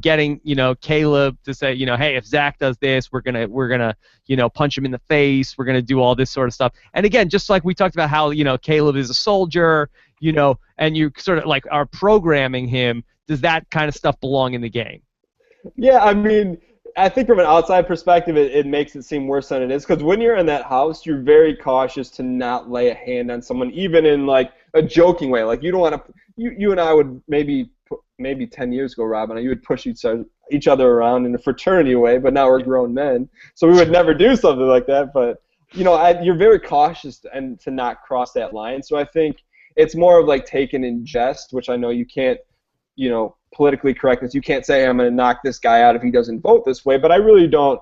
getting, Caleb to say, hey, if Zach does this, we're gonna, punch him in the face, we're gonna do all this sort of stuff. And again, just like we talked about how, Caleb is a soldier, and you sort of like are programming him, does that kind of stuff belong in the game? Yeah, I mean, I think from an outside perspective, it makes it seem worse than it is, because when you're in that house, you're very cautious to not lay a hand on someone, even in like a joking way. Like, you don't want to. You and I would maybe 10 years ago, Robin, you would push each other around in a fraternity way, but now we're grown men, so we would never do something like that. But you're very cautious and to not cross that line. So I think it's more of like taken in jest, which I know you can't. Politically correctness. You can't say I'm going to knock this guy out if he doesn't vote this way, but I really don't.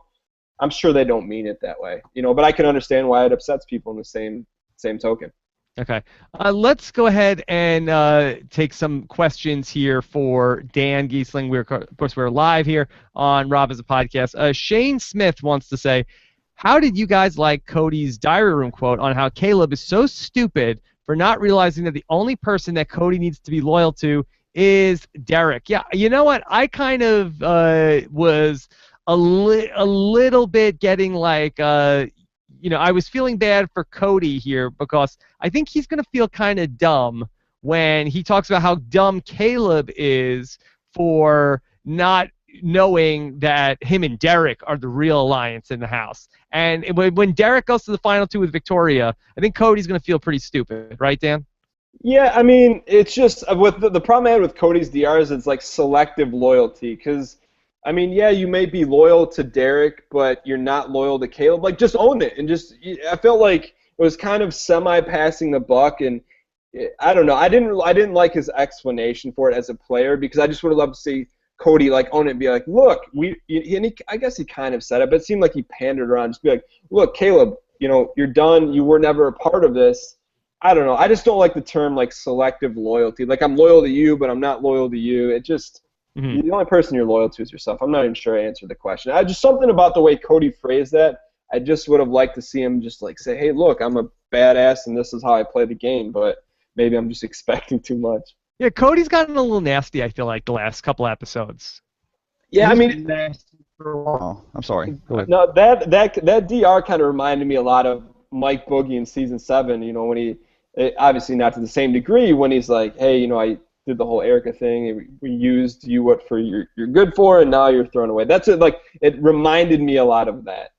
I'm sure they don't mean it that way, but I can understand why it upsets people in the same token. Okay. Let's go ahead and take some questions here for Dan Gheesling. Of course, we're live here on Rob as a Podcast. Shane Smith wants to say, how did you guys like Cody's diary room quote on how Caleb is so stupid for not realizing that the only person that Cody needs to be loyal to is Derrick? Yeah, you know what? I kind of was a little bit getting like, I was feeling bad for Cody here, because I think he's going to feel kind of dumb when he talks about how dumb Caleb is for not knowing that him and Derrick are the real alliance in the house. And when Derrick goes to the final two with Victoria, I think Cody's going to feel pretty stupid. Right, Dan? Yeah, I mean, it's just with the problem I had with Cody's DR is it's like selective loyalty, because, I mean, yeah, you may be loyal to Derrick, but you're not loyal to Caleb. Like, just own it, and I felt like it was kind of semi-passing the buck, and I don't know. I didn't like his explanation for it as a player, because I just would have loved to see Cody like own it and be like, look, I guess he kind of said it, but it seemed like he pandered around, just be like, look, Caleb, you're done. You were never a part of this. I don't know. I just don't like the term like selective loyalty. Like, I'm loyal to you, but I'm not loyal to you. It just the only person you're loyal to is yourself. I'm not even sure I answered the question. Just something about the way Cody phrased that. I just would have liked to see him just like say, hey, look, I'm a badass and this is how I play the game. But maybe I'm just expecting too much. Yeah, Cody's gotten a little nasty, I feel like, the last couple episodes. Yeah, I He's mean, been nasty for a while. I'm sorry. Go ahead. no, that DR kind of reminded me a lot of Mike Boogie in season 7. You know, when he obviously not to the same degree, when he's like, hey, you know, I did the whole Erica thing. We used you what for you're good for, and now you're thrown away. That's it. Like, it reminded me a lot of that.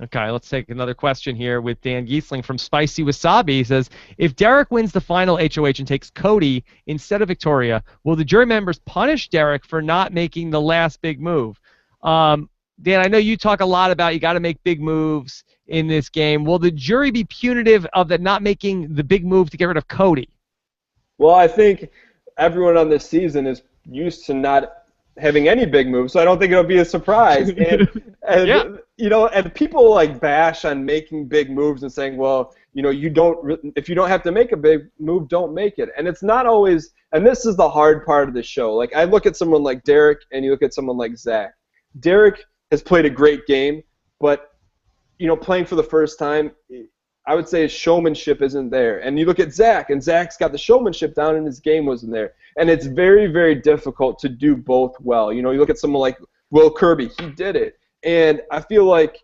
Okay, let's take another question here with Dan Gheesling from Spicy Wasabi. He says, if Derrick wins the final HOH and takes Cody instead of Victoria, will the jury members punish Derrick for not making the last big move? Dan, I know you talk a lot about you got to make big moves in this game. Will the jury be punitive of that not making the big move to get rid of Cody? Well, I think everyone on this season is used to not having any big moves, so I don't think it'll be a surprise. And yeah. You know, and people like bash on making big moves and saying, well, you know, if you don't have to make a big move, don't make it. And it's not always, and this is the hard part of the show. Like, I look at someone like Derrick and you look at someone like Zach. Derrick has played a great game, but, you know, playing for the first time, I would say his showmanship isn't there. And you look at Zach, and Zach's got the showmanship down and his game wasn't there. And it's very, very difficult to do both well. You know, you look at someone like Will Kirby, he did it. And I feel like,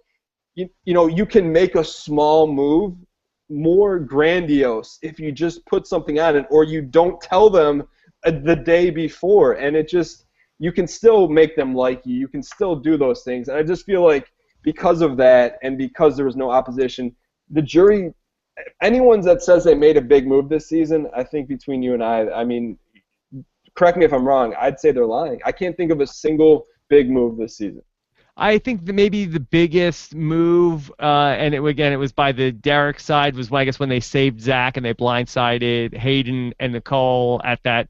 you know, you can make a small move more grandiose if you just put something on it, or you don't tell them the day before. And it just, you can still make them like you. You can still do those things. And I just feel like because of that, and because there was no opposition, the jury, anyone that says they made a big move this season, I think between you and I mean, correct me if I'm wrong, I'd say they're lying. I can't think of a single big move this season. I think that maybe the biggest move, and it was by the Derrick side, was I guess when they saved Zach and they blindsided Hayden and Nicole at that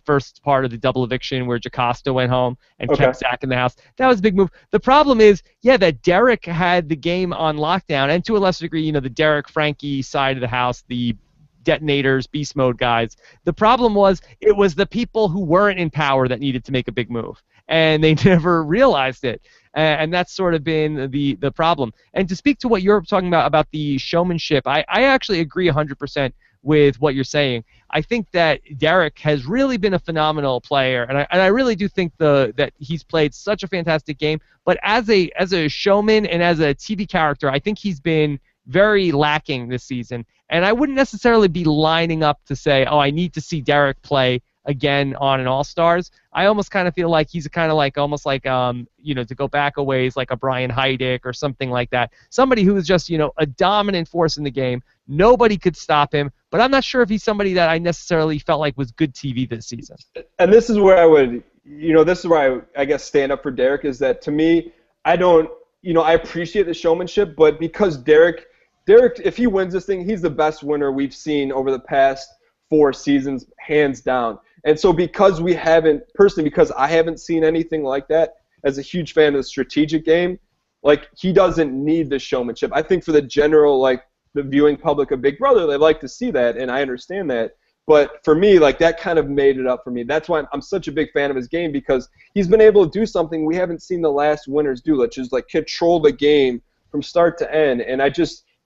first part of the double eviction where Jocasta went home and kept Zach in the house. That was a big move. The problem is, yeah, that Derrick had the game on lockdown, and to a lesser degree, you know, the Derrick Frankie side of the house, the detonators, beast mode guys. The problem was it was the people who weren't in power that needed to make a big move, and they never realized it. And that's sort of been the problem. And to speak to what you're talking about the showmanship, I actually agree 100% with what you're saying. I think that Derrick has really been a phenomenal player, and I really do think that he's played such a fantastic game. But as a showman and as a TV character, I think he's been very lacking this season. And I wouldn't necessarily be lining up to say, oh, I need to see Derrick play again on an All-Stars. I almost kind of feel like he's kind of like almost like you know, to go back a ways, like a Brian Heidick or something like that. Somebody who is just, you know, a dominant force in the game. Nobody could stop him, but I'm not sure if he's somebody that I necessarily felt like was good TV this season. And this is where I would, you know, this is where I guess stand up for Derrick, is that to me, I don't, you know, I appreciate the showmanship, but because Derrick, if he wins this thing, he's the best winner we've seen over the past 4 seasons, hands down. And so because I haven't seen anything like that, as a huge fan of the strategic game, like, he doesn't need the showmanship. I think for the general, like, the viewing public of Big Brother, they like to see that, and I understand that. But for me, like, that kind of made it up for me. That's why I'm such a big fan of his game, because he's been able to do something we haven't seen the last winners do, which is, like, control the game from start to end. And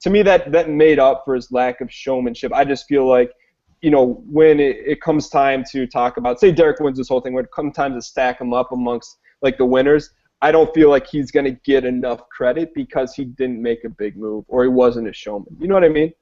to me, that made up for his lack of showmanship. I just feel like, you know, when it comes time to talk about, say Derrick wins this whole thing, when it comes time to stack him up amongst, like, the winners, I don't feel like he's going to get enough credit because he didn't make a big move or he wasn't a showman. You know what I mean?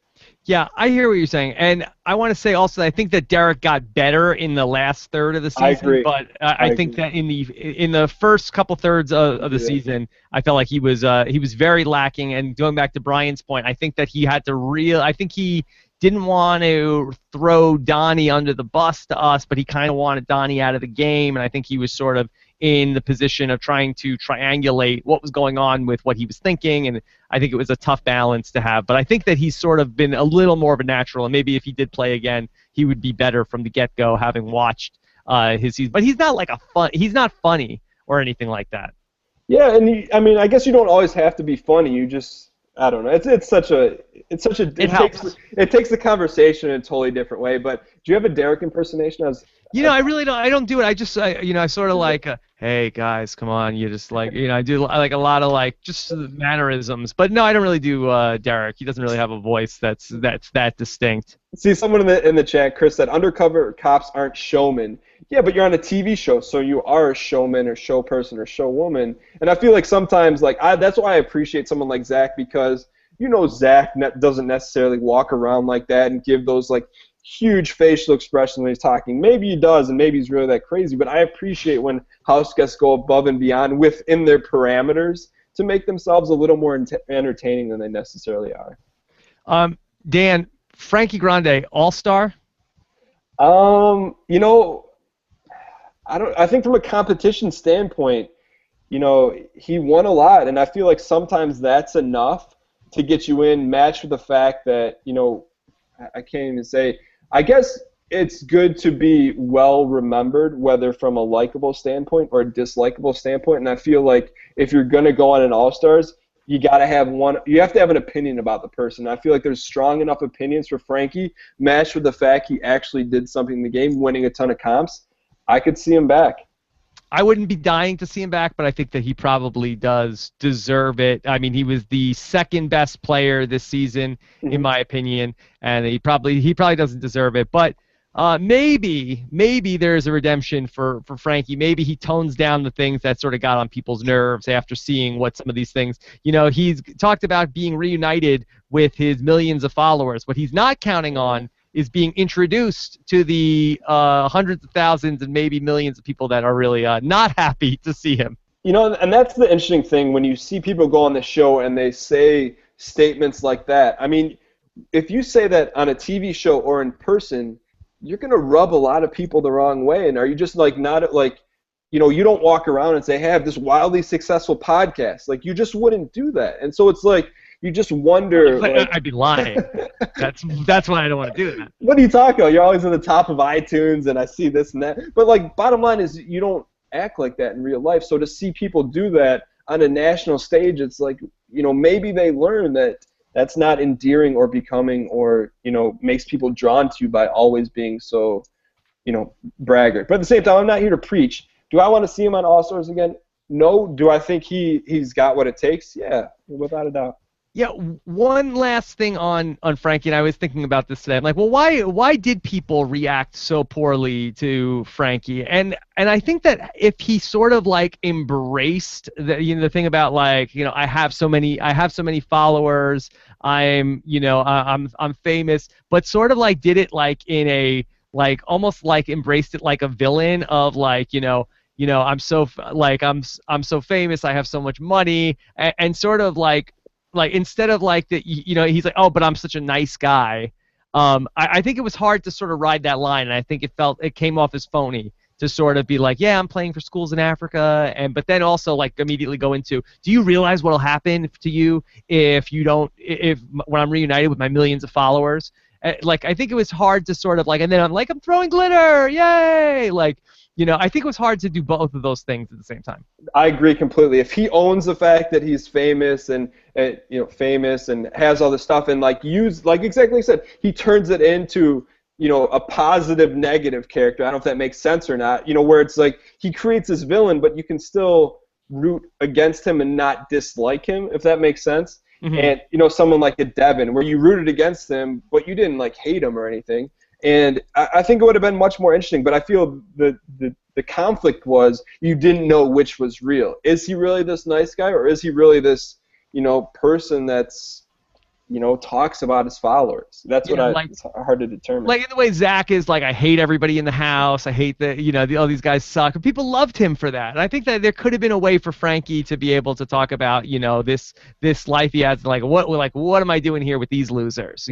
Yeah, I hear what you're saying, and I want to say also that I think that Derrick got better in the last third of the season. I agree. But I think that in the first couple thirds of the season, I felt like he was very lacking. And going back to Brian's point, I think that he had to I think he didn't want to throw Donnie under the bus to us, but he kind of wanted Donnie out of the game, and I think he was sort of in the position of trying to triangulate what was going on with what he was thinking, and I think it was a tough balance to have. But I think that he's sort of been a little more of a natural, and maybe if he did play again, he would be better from the get-go, having watched his season. But he's not like he's not funny or anything like that. Yeah, and I mean, I guess you don't always have to be funny. You just, I don't know. It's such a it takes the conversation in a totally different way. But do you have a Derrick impersonation? I really don't. I don't do it. I sort of like, hey guys, come on. You just like, I do like a lot of like just mannerisms. But no, I don't really do Derrick. He doesn't really have a voice that's that distinct. See, someone in the chat, Chris, said undercover cops aren't showmen. Yeah, but you're on a TV show, so you are a showman or show person or show woman. And I feel like sometimes, that's why I appreciate someone like Zach, because Zach doesn't necessarily walk around like that and give those like huge facial expressions when he's talking. Maybe he does, and maybe he's really that crazy. But I appreciate when house guests go above and beyond within their parameters to make themselves a little more entertaining than they necessarily are. Dan, Frankie Grande, All-Star? I think from a competition standpoint, he won a lot, and I feel like sometimes that's enough to get you in, matched with the fact that, I can't even say, I guess it's good to be well remembered, whether from a likable standpoint or a dislikable standpoint, and I feel like if you're going to go on an All-Stars, you have to have an opinion about the person. I feel like there's strong enough opinions for Frankie, matched with the fact he actually did something in the game, winning a ton of comps. I could see him back. I wouldn't be dying to see him back, but I think that he probably does deserve it. I mean, he was the second best player this season, in my opinion, and he probably doesn't deserve it. But maybe there's a redemption for Frankie. Maybe he tones down the things that sort of got on people's nerves after seeing what some of these things. He's talked about being reunited with his millions of followers. What he's not counting on is being introduced to the hundreds of thousands and maybe millions of people that are really not happy to see him. And that's the interesting thing when you see people go on the show and they say statements like that. I mean, if you say that on a TV show or in person, you're going to rub a lot of people the wrong way. And are you just like not like, you don't walk around and say, hey, I have this wildly successful podcast. Like, you just wouldn't do that. And so it's like, you just wonder. I'd be lying. That's why I don't want to do that. What are you talking about? You're always at the top of iTunes, and I see this and that. But bottom line is, you don't act like that in real life. So to see people do that on a national stage, it's like, maybe they learn that that's not endearing or becoming, or makes people drawn to you by always being so, braggart. But at the same time, I'm not here to preach. Do I want to see him on All Stars again? No. Do I think he's got what it takes? Yeah, without a doubt. Yeah, one last thing on Frankie, and I was thinking about this today. I'm like, well, why did people react so poorly to Frankie? And I think that if he sort of like embraced the thing about like, I have so many followers, I'm famous, but sort of like did it like in a like almost like embraced it like a villain of like, I'm so famous, I have so much money, and sort of like instead of like that, he's like, oh, but I'm such a nice guy. I think it was hard to sort of ride that line, and I think it came off as phony to sort of be like, yeah, I'm playing for schools in Africa, but then also like immediately go into, do you realize what'll happen to you if when I'm reunited with my millions of followers? I think it was hard to sort of like, and then I'm throwing glitter, yay! I think it was hard to do both of those things at the same time. I agree completely. If he owns the fact that he's famous and has all this stuff and exactly like I said, he turns it into a positive negative character. I don't know if that makes sense or not. Where it's like he creates this villain, but you can still root against him and not dislike him, if that makes sense. Mm-hmm. And someone like a Devin, where you rooted against him, but you didn't hate him or anything. And I think it would have been much more interesting, but I feel the conflict was you didn't know which was real. Is he really this nice guy, or is he really this, person that's, talks about his followers? That's it's hard to determine. Like in the way Zach is I hate everybody in the house. I hate that, all these guys suck. And people loved him for that. And I think that there could have been a way for Frankie to be able to talk about, this life he has. What am I doing here with these losers?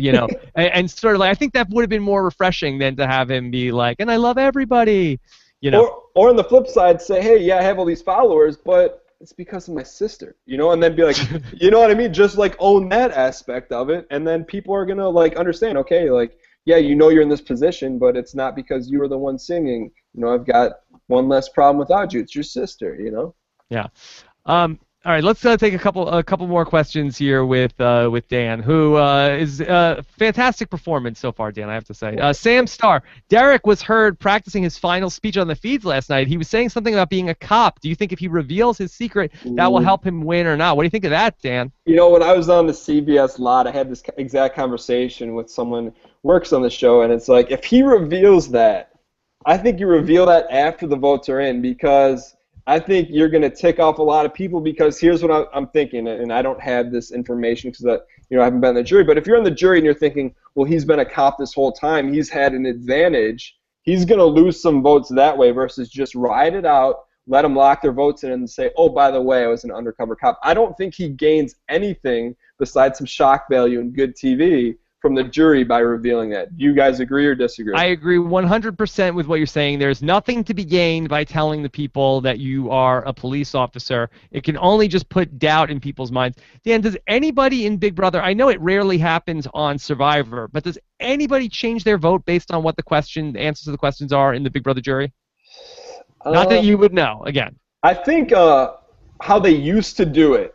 and sort of I think that would have been more refreshing than to have him be and I love everybody. Or on the flip side, say, hey, yeah, I have all these followers, but it's because of my sister, and then be like, you know what I mean? Just own that aspect of it, and then people are gonna understand, okay, yeah, you're in this position, but it's not because you were the one singing. I've got one less problem without you. It's your sister, Yeah. All right, let's take a couple more questions here with Dan, who is fantastic performance so far. Dan, I have to say. Sam Starr, Derrick was heard practicing his final speech on the feeds last night. He was saying something about being a cop. Do you think if he reveals his secret, that will help him win or not? What do you think of that, Dan? You know, when I was on the CBS lot, I had this exact conversation with someone who works on the show, and it's like, if he reveals that, I think you reveal that after the votes are in, because I think you're going to tick off a lot of people, because here's what I'm thinking, and I don't have this information because I haven't been in the jury, but if you're in the jury and you're thinking, well, he's been a cop this whole time, he's had an advantage, he's going to lose some votes that way versus just ride it out, let them lock their votes in and say, oh, by the way, I was an undercover cop. I don't think he gains anything besides some shock value and good TV from the jury by revealing that. Do you guys agree or disagree? I agree 100% with what you're saying. There's nothing to be gained by telling the people that you are a police officer. It can only just put doubt in people's minds. Dan, does anybody in Big Brother, I know it rarely happens on Survivor, but does anybody change their vote based on what the answers to the questions are in the Big Brother jury? Not that you would know, again. I think how they used to do it,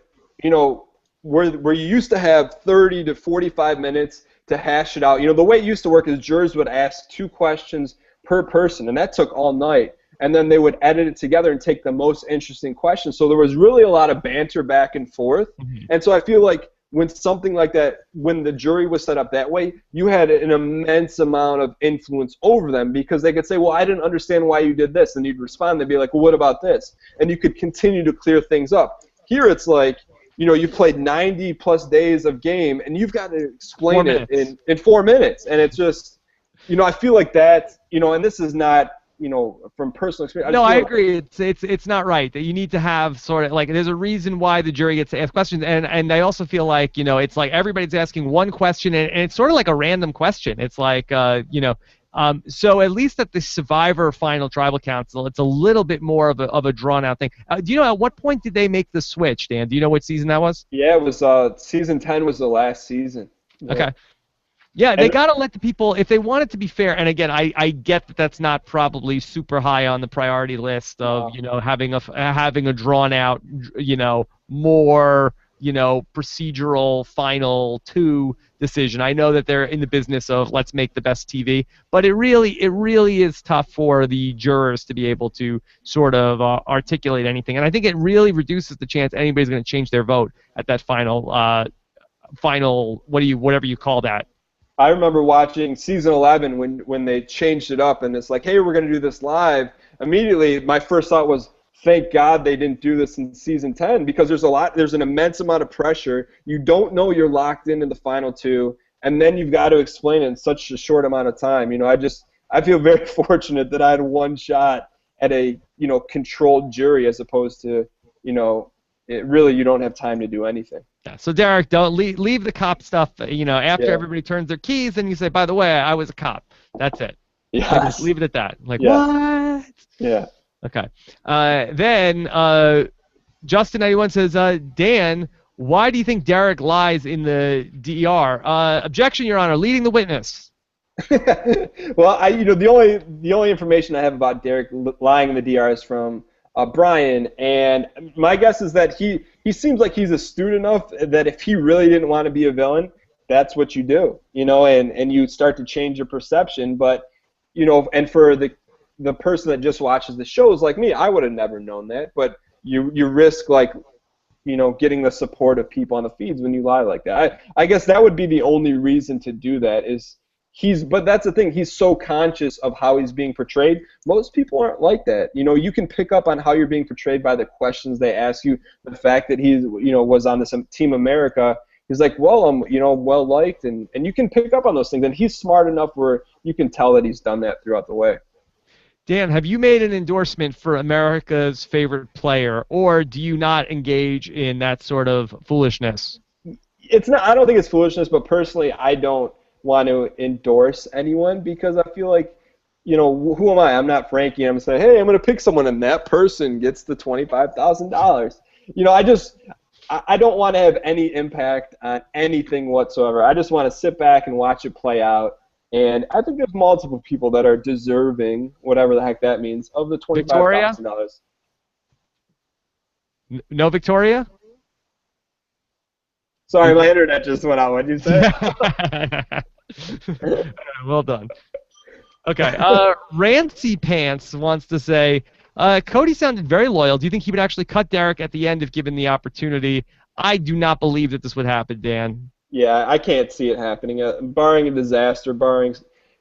where you used to have 30 to 45 minutes to hash it out. The way it used to work is jurors would ask 2 questions per person, and that took all night. And then they would edit it together and take the most interesting questions. So there was really a lot of banter back and forth. Mm-hmm. And so I feel like when something like that, when the jury was set up that way, you had an immense amount of influence over them, because they could say, well, I didn't understand why you did this. And you'd respond, they'd be like, well, what about this? And you could continue to clear things up. Here it's like, you've played 90-plus days of game, and you've got to explain it in 4 minutes. And it's just, I feel like that, and this is not, from personal experience. No, I agree. It's not right. That you need to have sort of, like, there's a reason why the jury gets to ask questions. And I also feel like, it's like everybody's asking one question, and it's sort of like a random question. It's like, so at least at the Survivor Final Tribal Council, it's a little bit more of a drawn-out thing. Do you know at what point did they make the switch, Dan? Do you know what season that was? Yeah, it was season 10 was the last season. Yeah. Okay. Yeah, they got to let the people, if they want it to be fair, and again, I get that that's not probably super high on the priority list of, having a drawn-out, more, procedural final 2 decision. I know that they're in the business of let's make the best TV, but it really is tough for the jurors to be able to sort of articulate anything, and I think it really reduces the chance anybody's going to change their vote at that final whatever you call that. I remember watching season 11 when they changed it up, and it's like, hey, we're going to do this live. Immediately, my first thought was, thank God they didn't do this in season 10, because there's an immense amount of pressure. You don't know you're locked into the final 2, and then you've got to explain it in such a short amount of time. I feel very fortunate that I had one shot at a controlled jury, as opposed to you don't have time to do anything. Yeah. So Derrick, don't leave the cop stuff. After everybody turns their keys, and you say, by the way, I was a cop. That's it. Yeah. Just leave it at that. Like what? Yeah. Okay. Then Justin91 says, Dan, why do you think Derrick lies in the DER? Objection, Your Honor. Leading the witness. Well, the only information I have about Derrick lying in the DER is from Brian, and my guess is that he seems like he's astute enough that if he really didn't want to be a villain, that's what you do, and you start to change your perception. But and for the person that just watches the shows like me, I would have never known that. But you risk getting the support of people on the feeds when you lie like that. I guess that would be the only reason to do that is. But that's the thing. He's so conscious of how he's being portrayed. Most people aren't like that. You can pick up on how you're being portrayed by the questions they ask you. The fact that he, was on this Team America. He's like, well, I'm, well liked, and you can pick up on those things. And he's smart enough where you can tell that he's done that throughout the way. Dan, have you made an endorsement for America's favorite player, or do you not engage in that sort of foolishness? It's not. I don't think it's foolishness, but personally, I don't want to endorse anyone, because I feel like, who am I? I'm not Frankie. I'm saying, hey, I'm going to pick someone, and that person gets the $25,000. I don't want to have any impact on anything whatsoever. I just want to sit back and watch it play out. And I think there's multiple people that are deserving, whatever the heck that means, of the $25,000. No Victoria? Sorry, my internet just went out. What did you say? Well done. Okay. Rancy Pants wants to say, Cody sounded very loyal. Do you think he would actually cut Derrick at the end if given the opportunity? I do not believe that this would happen, Dan. Yeah, I can't see it happening. Barring a disaster, barring,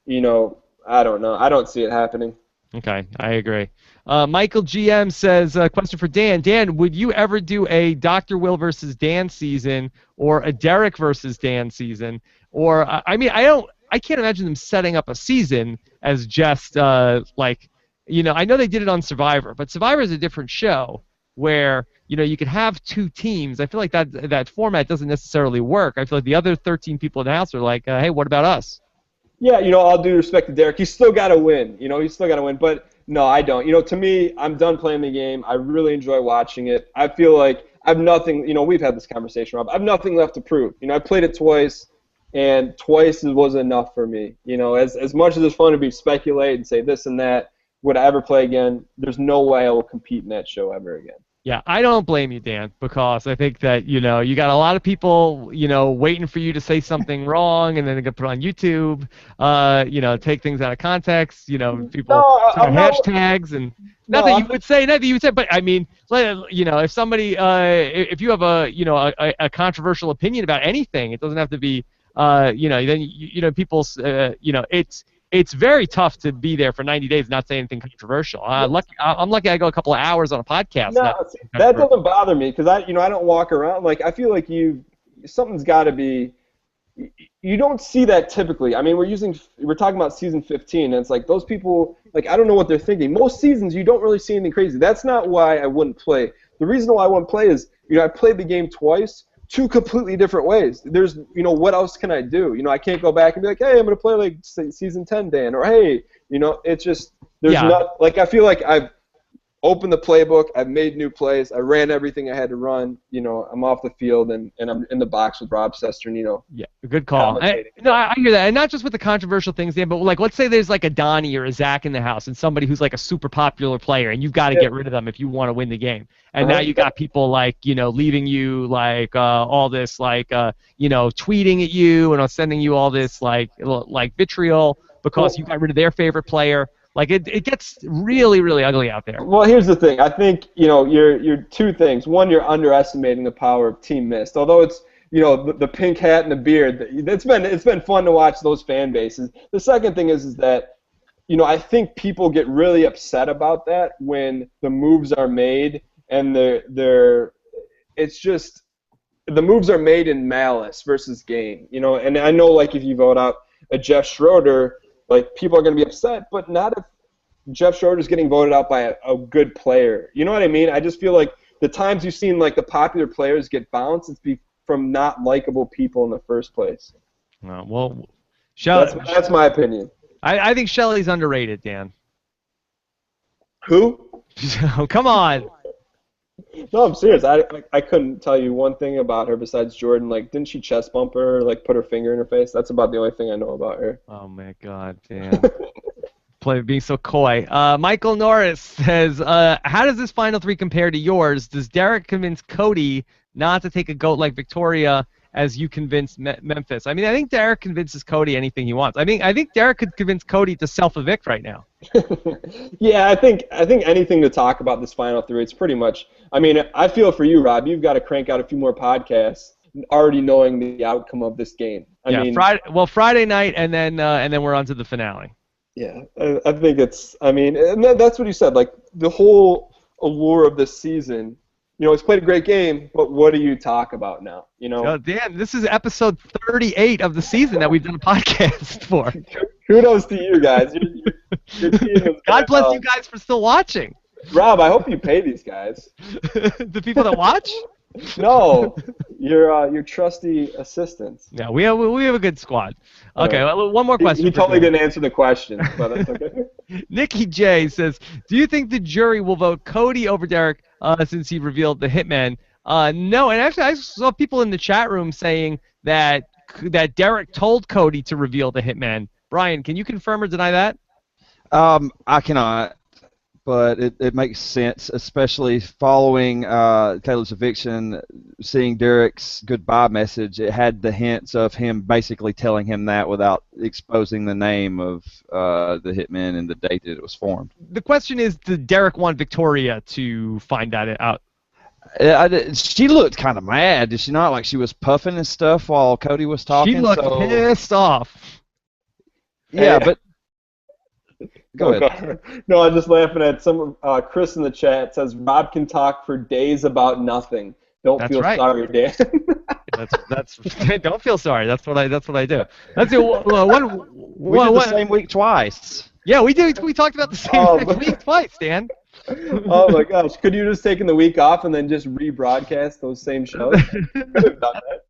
I don't know. I don't see it happening. Okay, I agree. Michael GM says, question for Dan. Dan, would you ever do a Dr. Will versus Dan season or a Derrick versus Dan season? Or, I can't imagine them setting up a season as just I know they did it on Survivor, but Survivor is a different show where, you could have two teams. I feel like that format doesn't necessarily work. I feel like the other 13 people in the house are like, hey, what about us? Yeah, all due respect to Derrick, he's still got to win. He's still got to win. But no, I don't. To me, I'm done playing the game. I really enjoy watching it. I feel like I have nothing. We've had this conversation, Rob. I have nothing left to prove. I played it twice, and twice was enough for me. As much as it's fun to speculate and say this and that, would I ever play again? There's no way I will compete in that show ever again. Yeah, I don't blame you, Dan, because I think that, you got a lot of people, waiting for you to say something wrong, and then they're going to put it on YouTube, take things out of context, people hashtags, and nothing you would say, but I mean, if somebody, if you have a controversial opinion about anything, it doesn't have to be, then, people's, it's very tough to be there for 90 days and not say anything controversial. I'm lucky I go a couple of hours on a podcast. No, that doesn't bother me because I don't walk around. I feel like something's got to be. You don't see that typically. I mean, we're talking about season 15, and it's like those people, I don't know what they're thinking. Most seasons, you don't really see anything crazy. That's not why I wouldn't play. The reason why I wouldn't play is, I played the game twice. Two completely different ways. There's, what else can I do? I can't go back and be like, hey, I'm going to play season 10, Dan, or hey, it's just, there's not, I feel like I've opened the playbook, I've made new plays, I ran everything I had to run, I'm off the field and I'm in the box with Rob Cesternino. Yeah, good call. I hear that, and not just with the controversial things, Dan, but let's say there's a Donnie or a Zach in the house and somebody who's a super popular player, and you've got to get rid of them if you want to win the game. And now you got people leaving you all this tweeting at you and sending you all this vitriol because you got rid of their favorite player. It gets really, really ugly out there. Well, here's the thing. I think, you're two things. One, you're underestimating the power of Team Mist. Although it's, the pink hat and the beard, it's been fun to watch those fan bases. The second thing is that, I think people get really upset about that when the moves are made and it's just the moves are made in malice versus game. And I know if you vote out a Jeff Schroeder, people are going to be upset, but not if Jeff Schroeder's getting voted out by a good player. You know what I mean? I just feel like the times you've seen the popular players get bounced, it's from not likable people in the first place. Well, that's my opinion. I think Shelley's underrated, Dan. Who? Come on. No, I'm serious. I couldn't tell you one thing about her besides Jordan. Didn't she chest bump her, put her finger in her face? That's about the only thing I know about her. Oh, my God, Dan. Being so coy. Michael Norris says, how does this final three compare to yours? Does Derrick convince Cody not to take a GOAT like Victoria as you convinced Memphis? I mean, I think Derrick convinces Cody anything he wants. I think Derrick could convince Cody to self-evict right now. Yeah, I think anything to talk about this final three, it's pretty much, I feel for you, Rob. You've got to crank out a few more podcasts already knowing the outcome of this game. Friday night, and then we're on to the finale. Yeah, I think it's, and that's what you said, the whole allure of this season, he's played a great game, but what do you talk about now, Dan, this is episode 38 of the season that we've done a podcast for. Kudos to you guys. Your team is God bless you guys for still watching. Rob, I hope you pay these guys. The people that watch? No, your trusty assistants. Yeah, we have a good squad. Okay, well, one more question. He totally didn't answer the question, but that's okay. Nikki J says, do you think the jury will vote Cody over Derrick since he revealed the hitman? No, and actually I saw people in the chat room saying that Derrick told Cody to reveal the hitman. Brian, can you confirm or deny that? I cannot. but it makes sense, especially following Caleb's eviction, seeing Derrick's goodbye message. It had the hints of him basically telling him that without exposing the name of the hitman and the date that it was formed. The question is, did Derrick want Victoria to find that out? She looked kind of mad, did she not? Like she was puffing and stuff while Cody was talking. She looked pissed off. Yeah, but go ahead. No, I'm just laughing at some Chris in the chat says Rob can talk for days about nothing. Don't feel sorry, Dan. That's don't feel sorry. That's what I do. That's it. We did the same week twice. Yeah, we did. We talked about the same week twice, Dan. Oh my gosh! Could you just taken the week off and then just rebroadcast those same shows? Could have done that.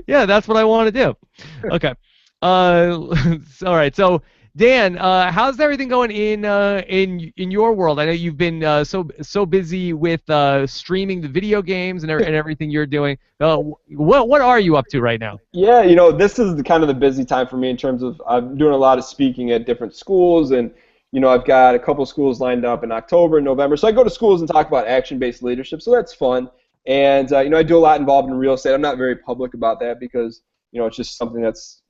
Yeah, that's what I want to do. Okay. All right. So, Dan, how's everything going in your world? I know you've been so busy with streaming the video games and everything you're doing. What are you up to right now? Yeah, this is kind of the busy time for me in terms of I'm doing a lot of speaking at different schools, and I've got a couple schools lined up in October and November. So I go to schools and talk about action-based leadership, so that's fun. And I do a lot involved in real estate. I'm not very public about that because it's just something that's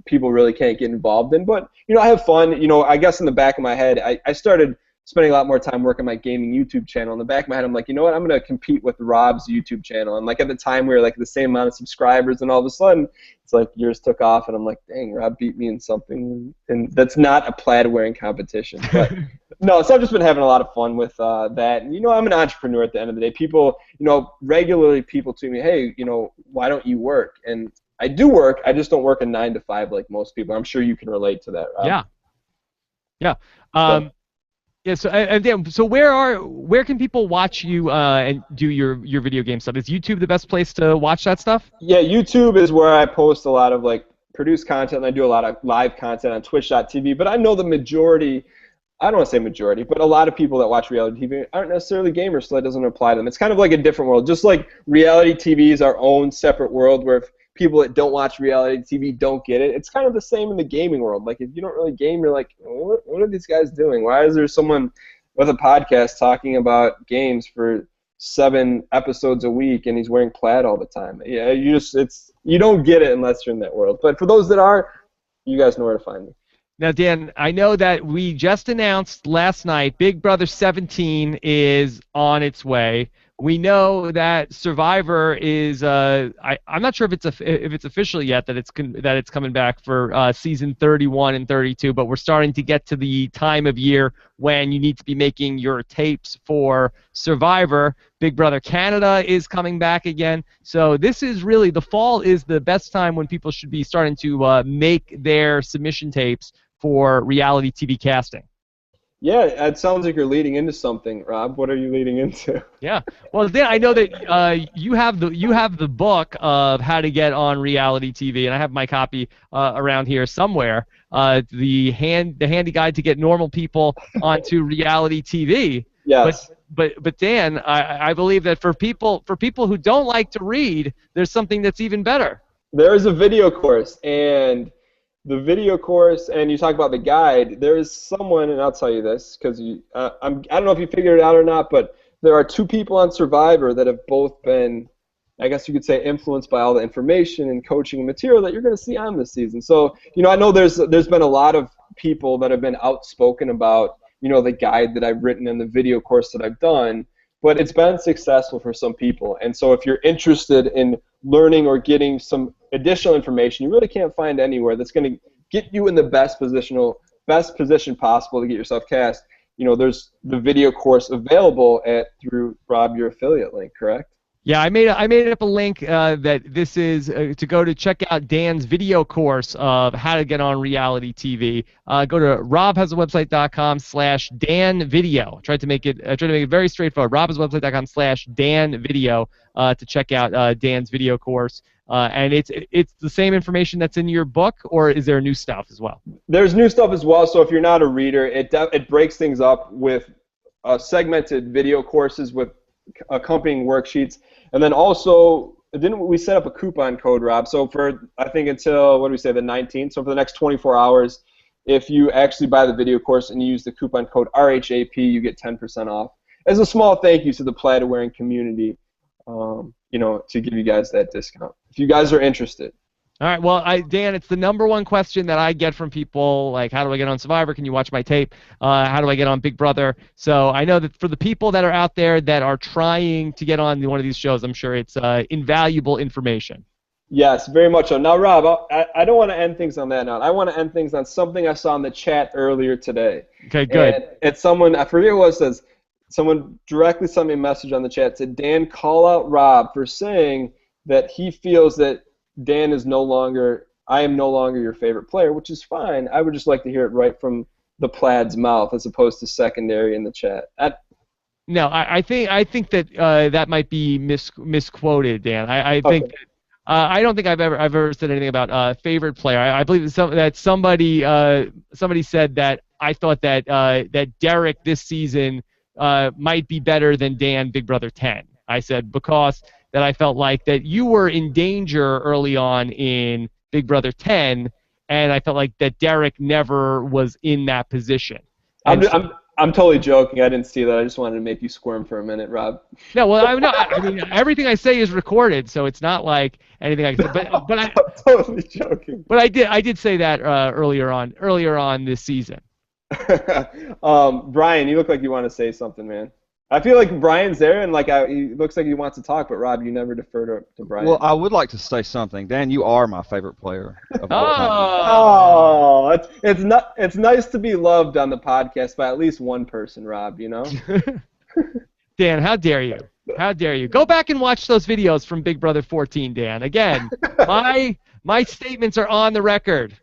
people really can't get involved in. But I have fun. I guess in the back of my head, I started spending a lot more time working my gaming YouTube channel. In the back of my head, I'm like, you know what? I'm gonna compete with Rob's YouTube channel. And like at the time, we were like the same amount of subscribers, and all of a sudden, it's like yours took off, and I'm like, dang, Rob beat me in something, and that's not a plaid-wearing competition. But no, so I've just been having a lot of fun with that. And I'm an entrepreneur at the end of the day. People, regularly people to me, hey, why don't you work? And I do work. I just don't work a 9 to 5 like most people. I'm sure you can relate to that, Rob. Yeah. Yeah. So and Dan, so where can people watch you and do your video game stuff? Is YouTube the best place to watch that stuff? Yeah, YouTube is where I post a lot of produced content, and I do a lot of live content on Twitch.tv. But I know the majority. I don't want to say majority, but a lot of people that watch reality TV aren't necessarily gamers, so that doesn't apply to them. It's kind of like a different world. Just like reality TV is our own separate world where if people that don't watch reality TV don't get it, it's kind of the same in the gaming world. Like, if you don't really game, you're like, what are these guys doing? Why is there someone with a podcast talking about games for 7 episodes a week and he's wearing plaid all the time? Yeah, you don't get it unless you're in that world. But for those that are, you guys know where to find me. Now, Dan, I know that we just announced last night Big Brother 17 is on its way. We know that Survivor is. I'm not sure if it's official yet that it's coming back for season 31 and 32, but we're starting to get to the time of year when you need to be making your tapes for Survivor. Big Brother Canada is coming back again, so this is really the fall is the best time when people should be starting to make their submission tapes for reality TV casting. Yeah, it sounds like you're leading into something, Rob. What are you leading into? Yeah, well, Dan, I know that you have the book of how to get on reality TV, and I have my copy around here somewhere. The handy guide to get normal people onto reality TV. Yes. But Dan, I believe that for people who don't like to read, there's something that's even better. There is a video course, and the video course, and you talk about the guide, there is someone, and I'll tell you this, because I don't know if you figured it out or not, but there are 2 people on Survivor that have both been, I guess you could say, influenced by all the information and coaching and material that you're going to see on this season. So, I know there's been a lot of people that have been outspoken about, the guide that I've written and the video course that I've done, but it's been successful for some people. And so if you're interested in learning or getting some additional information you really can't find anywhere that's going to get you in the best position possible to get yourself cast, there's the video course available through Rob, your affiliate link, correct? Yeah, I made up a link that this is to go to check out Dan's video course of how to get on reality TV. Go to robhasawebsite.com/danvideo. Try to make it very straightforward. robhasawebsite.com/danvideo to check out Dan's video course. And it's the same information that's in your book, or is there new stuff as well? There's new stuff as well. So if you're not a reader, it breaks things up with segmented video courses with accompanying worksheets. And then also, didn't we set up a coupon code, Rob? So for, I think until, what do we say, the 19th? So for the next 24 hours, if you actually buy the video course and you use the coupon code RHAP, you get 10% off. As a small thank you to the plaid-wearing community, to give you guys that discount, if you guys are interested. All right, well, Dan, it's the #1 question that I get from people, like, how do I get on Survivor? Can you watch my tape? How do I get on Big Brother? So I know that for the people that are out there that are trying to get on one of these shows, I'm sure it's invaluable information. Yes, very much so. Now, Rob, I don't want to end things on that note. I want to end things on something I saw in the chat earlier today. Okay, good. And it's someone, I forget what it says, someone directly sent me a message on the chat, said, Dan, call out Rob for saying that he feels that Dan is I am no longer your favorite player, which is fine. I would just like to hear it right from the plaid's mouth as opposed to secondary in the chat. No, I think that that might be misquoted, Dan. I think that, I don't think I've ever said anything about favorite player. I believe that somebody said that I thought that Derrick this season might be better than Dan Big Brother 10. I said because that I felt like that you were in danger early on in Big Brother 10, and I felt like that Derrick never was in that position. I'm totally joking. I didn't see that. I just wanted to make you squirm for a minute, Rob. No, well, I mean, everything I say is recorded, so it's not like anything I said. But I'm totally joking. But I did say that earlier on this season. Brian, you look like you want to say something, man. I feel like Brian's there, and he looks like he wants to talk, but Rob, you never defer to Brian. Well, I would like to say something. Dan, you are my favorite player of all time. Oh, it's nice to be loved on the podcast by at least one person, Rob, you know? Dan, how dare you? How dare you? Go back and watch those videos from Big Brother 14, Dan. Again, my statements are on the record.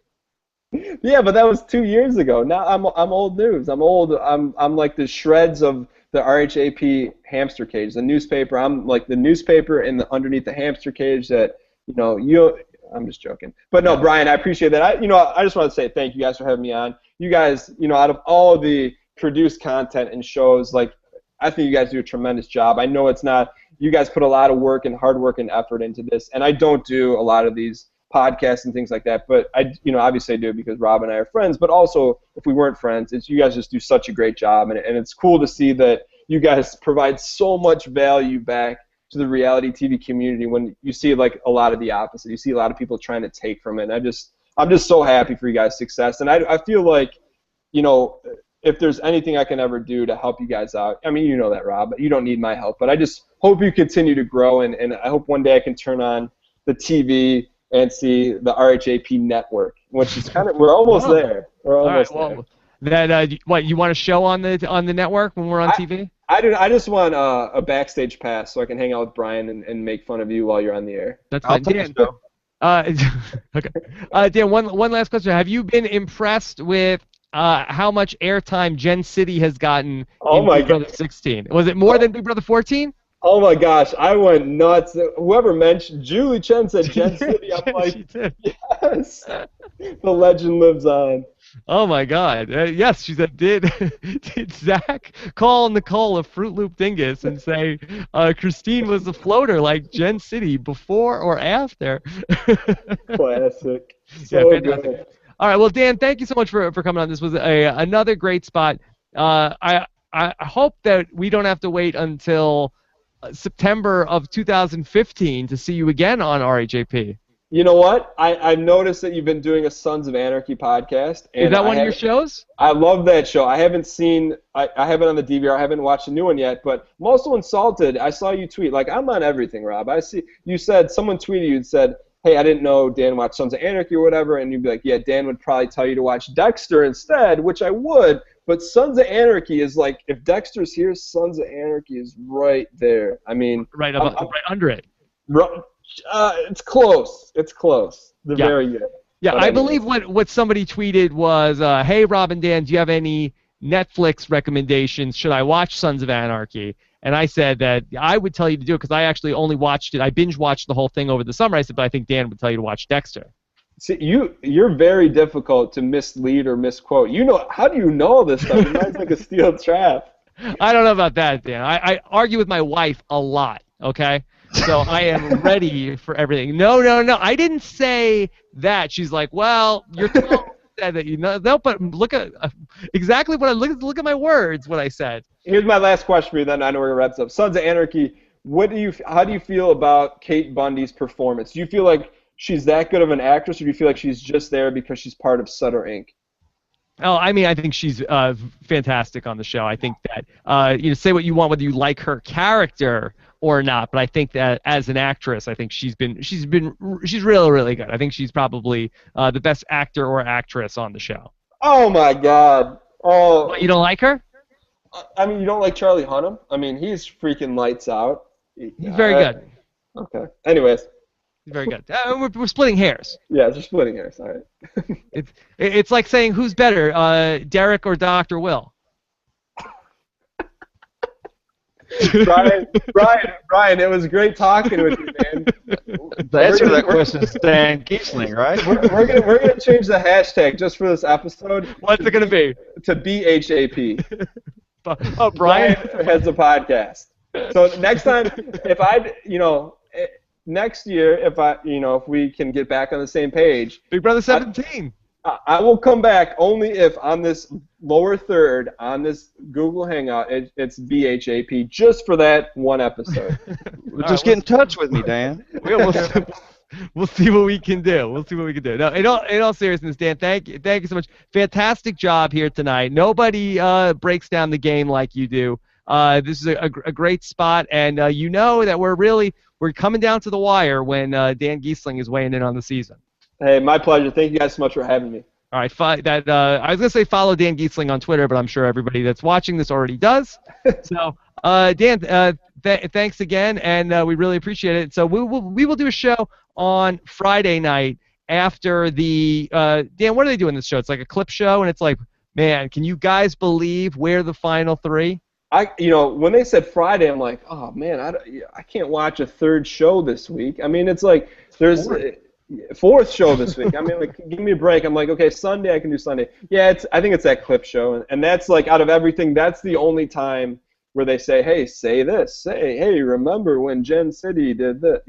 Yeah, but that was 2 years ago. Now I'm old news. I'm old. I'm like the shreds of the RHAP hamster cage, the newspaper. I'm like the newspaper underneath the hamster cage that I'm just joking. But no, Brian, I appreciate that. I just want to say thank you guys for having me on. You guys, out of all the produced content and shows, I think you guys do a tremendous job. I know it's not. You guys put a lot of work and hard work and effort into this, and I don't do a lot of these podcasts and things like that, but obviously I do it because Rob and I are friends, but also if we weren't friends, you guys just do such a great job, and it's cool to see that you guys provide so much value back to the reality TV community when you see a lot of the opposite. You see a lot of people trying to take from it, and I'm just so happy for you guys' success, and I feel like, if there's anything I can ever do to help you guys out, I mean, you know that, Rob, but you don't need my help, but I just hope you continue to grow, and I hope one day I can turn on the TV and see the RHAP network, which is we're almost there. We're almost there. What, you want a show on the network when we're on TV? I just want a backstage pass so I can hang out with Brian and make fun of you while you're on the air. That's fine. Dan, okay. Dan, one last question. Have you been impressed with how much airtime Gen City has gotten in Big Brother 16? Was it more than Big Brother 14? Oh my gosh, I went nuts. Whoever mentioned, Julie Chen said Gen City. I'm like, yes, the legend lives on. Oh my God, yes, she said, did Zach call Nicole a Fruit Loop dingus and say Christine was a floater like Gen City before or after? Classic. So yeah, fantastic. Good. All right, well, Dan, thank you so much for coming on. This was another great spot. I hope that we don't have to wait until September of 2015 to see you again on RHAP. You know what? I've noticed that you've been doing a Sons of Anarchy podcast. And is that one of your shows? I love that show. I haven't seen, I have it on the DVR. I haven't watched the new one yet, but I'm also insulted. I saw you tweet, I'm on everything, Rob. I see, you said, someone tweeted you and said, hey, I didn't know Dan watched Sons of Anarchy or whatever, and you'd be like, yeah, Dan would probably tell you to watch Dexter instead, which I would. But Sons of Anarchy is if Dexter's here, Sons of Anarchy is right there. I mean, right under it. It's close. It's close. They're very good. Yeah, I believe what somebody tweeted was, hey, Rob and Dan, do you have any Netflix recommendations? Should I watch Sons of Anarchy? And I said that I would tell you to do it because I actually only watched it. I binge-watched the whole thing over the summer. I said, but I think Dan would tell you to watch Dexter. See, you're very difficult to mislead or misquote. How do you know all this stuff? It mine's like a steel trap. I don't know about that, Dan. I argue with my wife a lot, okay? So I am ready for everything. No. I didn't say that. She's like, well, said that. No, but look at exactly what I look at my words. What I said. Here's my last question for you. Then I know we're gonna wrap this up. Sons of Anarchy. How do you feel about Kate Bundy's performance? Do you feel like she's that good of an actress, or do you feel like she's just there because she's part of Sutter Inc.? Oh, I mean, I think she's fantastic on the show. I think that say what you want, whether you like her character or not, but I think that as an actress, I think she's really, really good. I think she's probably the best actor or actress on the show. Oh my God! Oh, What, you don't like her? I mean, you don't like Charlie Hunnam? I mean, he's freaking lights out. He's very good. Okay. Anyways. He's very good. We're splitting hairs. Yeah, just splitting hairs. All right. It's like saying who's better, Derrick or Dr. Will. Brian, it was great talking with you, man. The answer to that question is Dan Gheesling, right? We're gonna change the hashtag just for this episode. What's it gonna be? To BHAP. Oh, Brian has a podcast. So next time, next year, if we can get back on the same page, Big Brother 17. I will come back only if on this lower third on this Google Hangout it's BHAP just for that one episode. Just get in touch with me, Dan. We'll see what we can do. No, in all seriousness, Dan, thank you so much. Fantastic job here tonight. Nobody breaks down the game like you do. This is a great spot, and you know that we're coming down to the wire when Dan Gheesling is weighing in on the season. Hey, my pleasure. Thank you guys so much for having me. All right, I was gonna say follow Dan Gheesling on Twitter, but I'm sure everybody that's watching this already does. So, Dan, thanks again, and we really appreciate it. So we will do a show on Friday night after the Dan. What are they doing this show? It's like a clip show, and it's like, man, can you guys believe we're the final three? When they said Friday, I'm like, oh man, I can't watch a third show this week. I mean, it's like there's fourth show this week. I mean, like, give me a break. I'm like, okay, Sunday I can do Sunday. Yeah, I think it's that clip show, and that's like out of everything, that's the only time where they say, hey, say this, hey, remember when Gen City did this?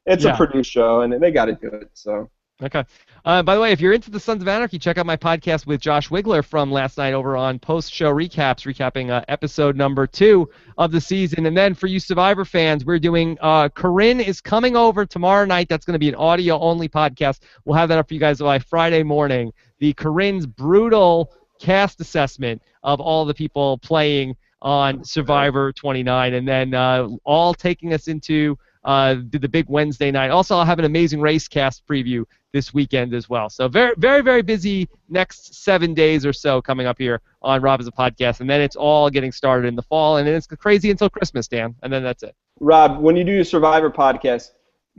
It's a produced show, and they got it good. So. Okay. By the way, if you're into the Sons of Anarchy, check out my podcast with Josh Wigler from last night over on post-show recaps, recapping episode number 2 of the season. And then for you Survivor fans, we're doing Corinne is coming over tomorrow night. That's going to be an audio-only podcast. We'll have that up for you guys by Friday morning. The Corinne's brutal cast assessment of all the people playing on Survivor 29, and then all taking us into the big Wednesday night. Also, I'll have an amazing race cast preview this weekend as well. So very, very, very busy next 7 days or so coming up here on Rob as a Podcast, and then it's all getting started in the fall, and then it's crazy until Christmas, Dan, and then that's it. Rob, when you do your Survivor podcast,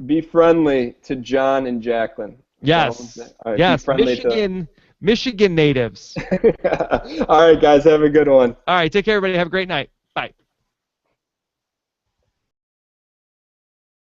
be friendly to John and Jacqueline. Yes. Right, yes. Michigan natives. All right, guys, have a good one. All right, take care, everybody. Have a great night. Bye.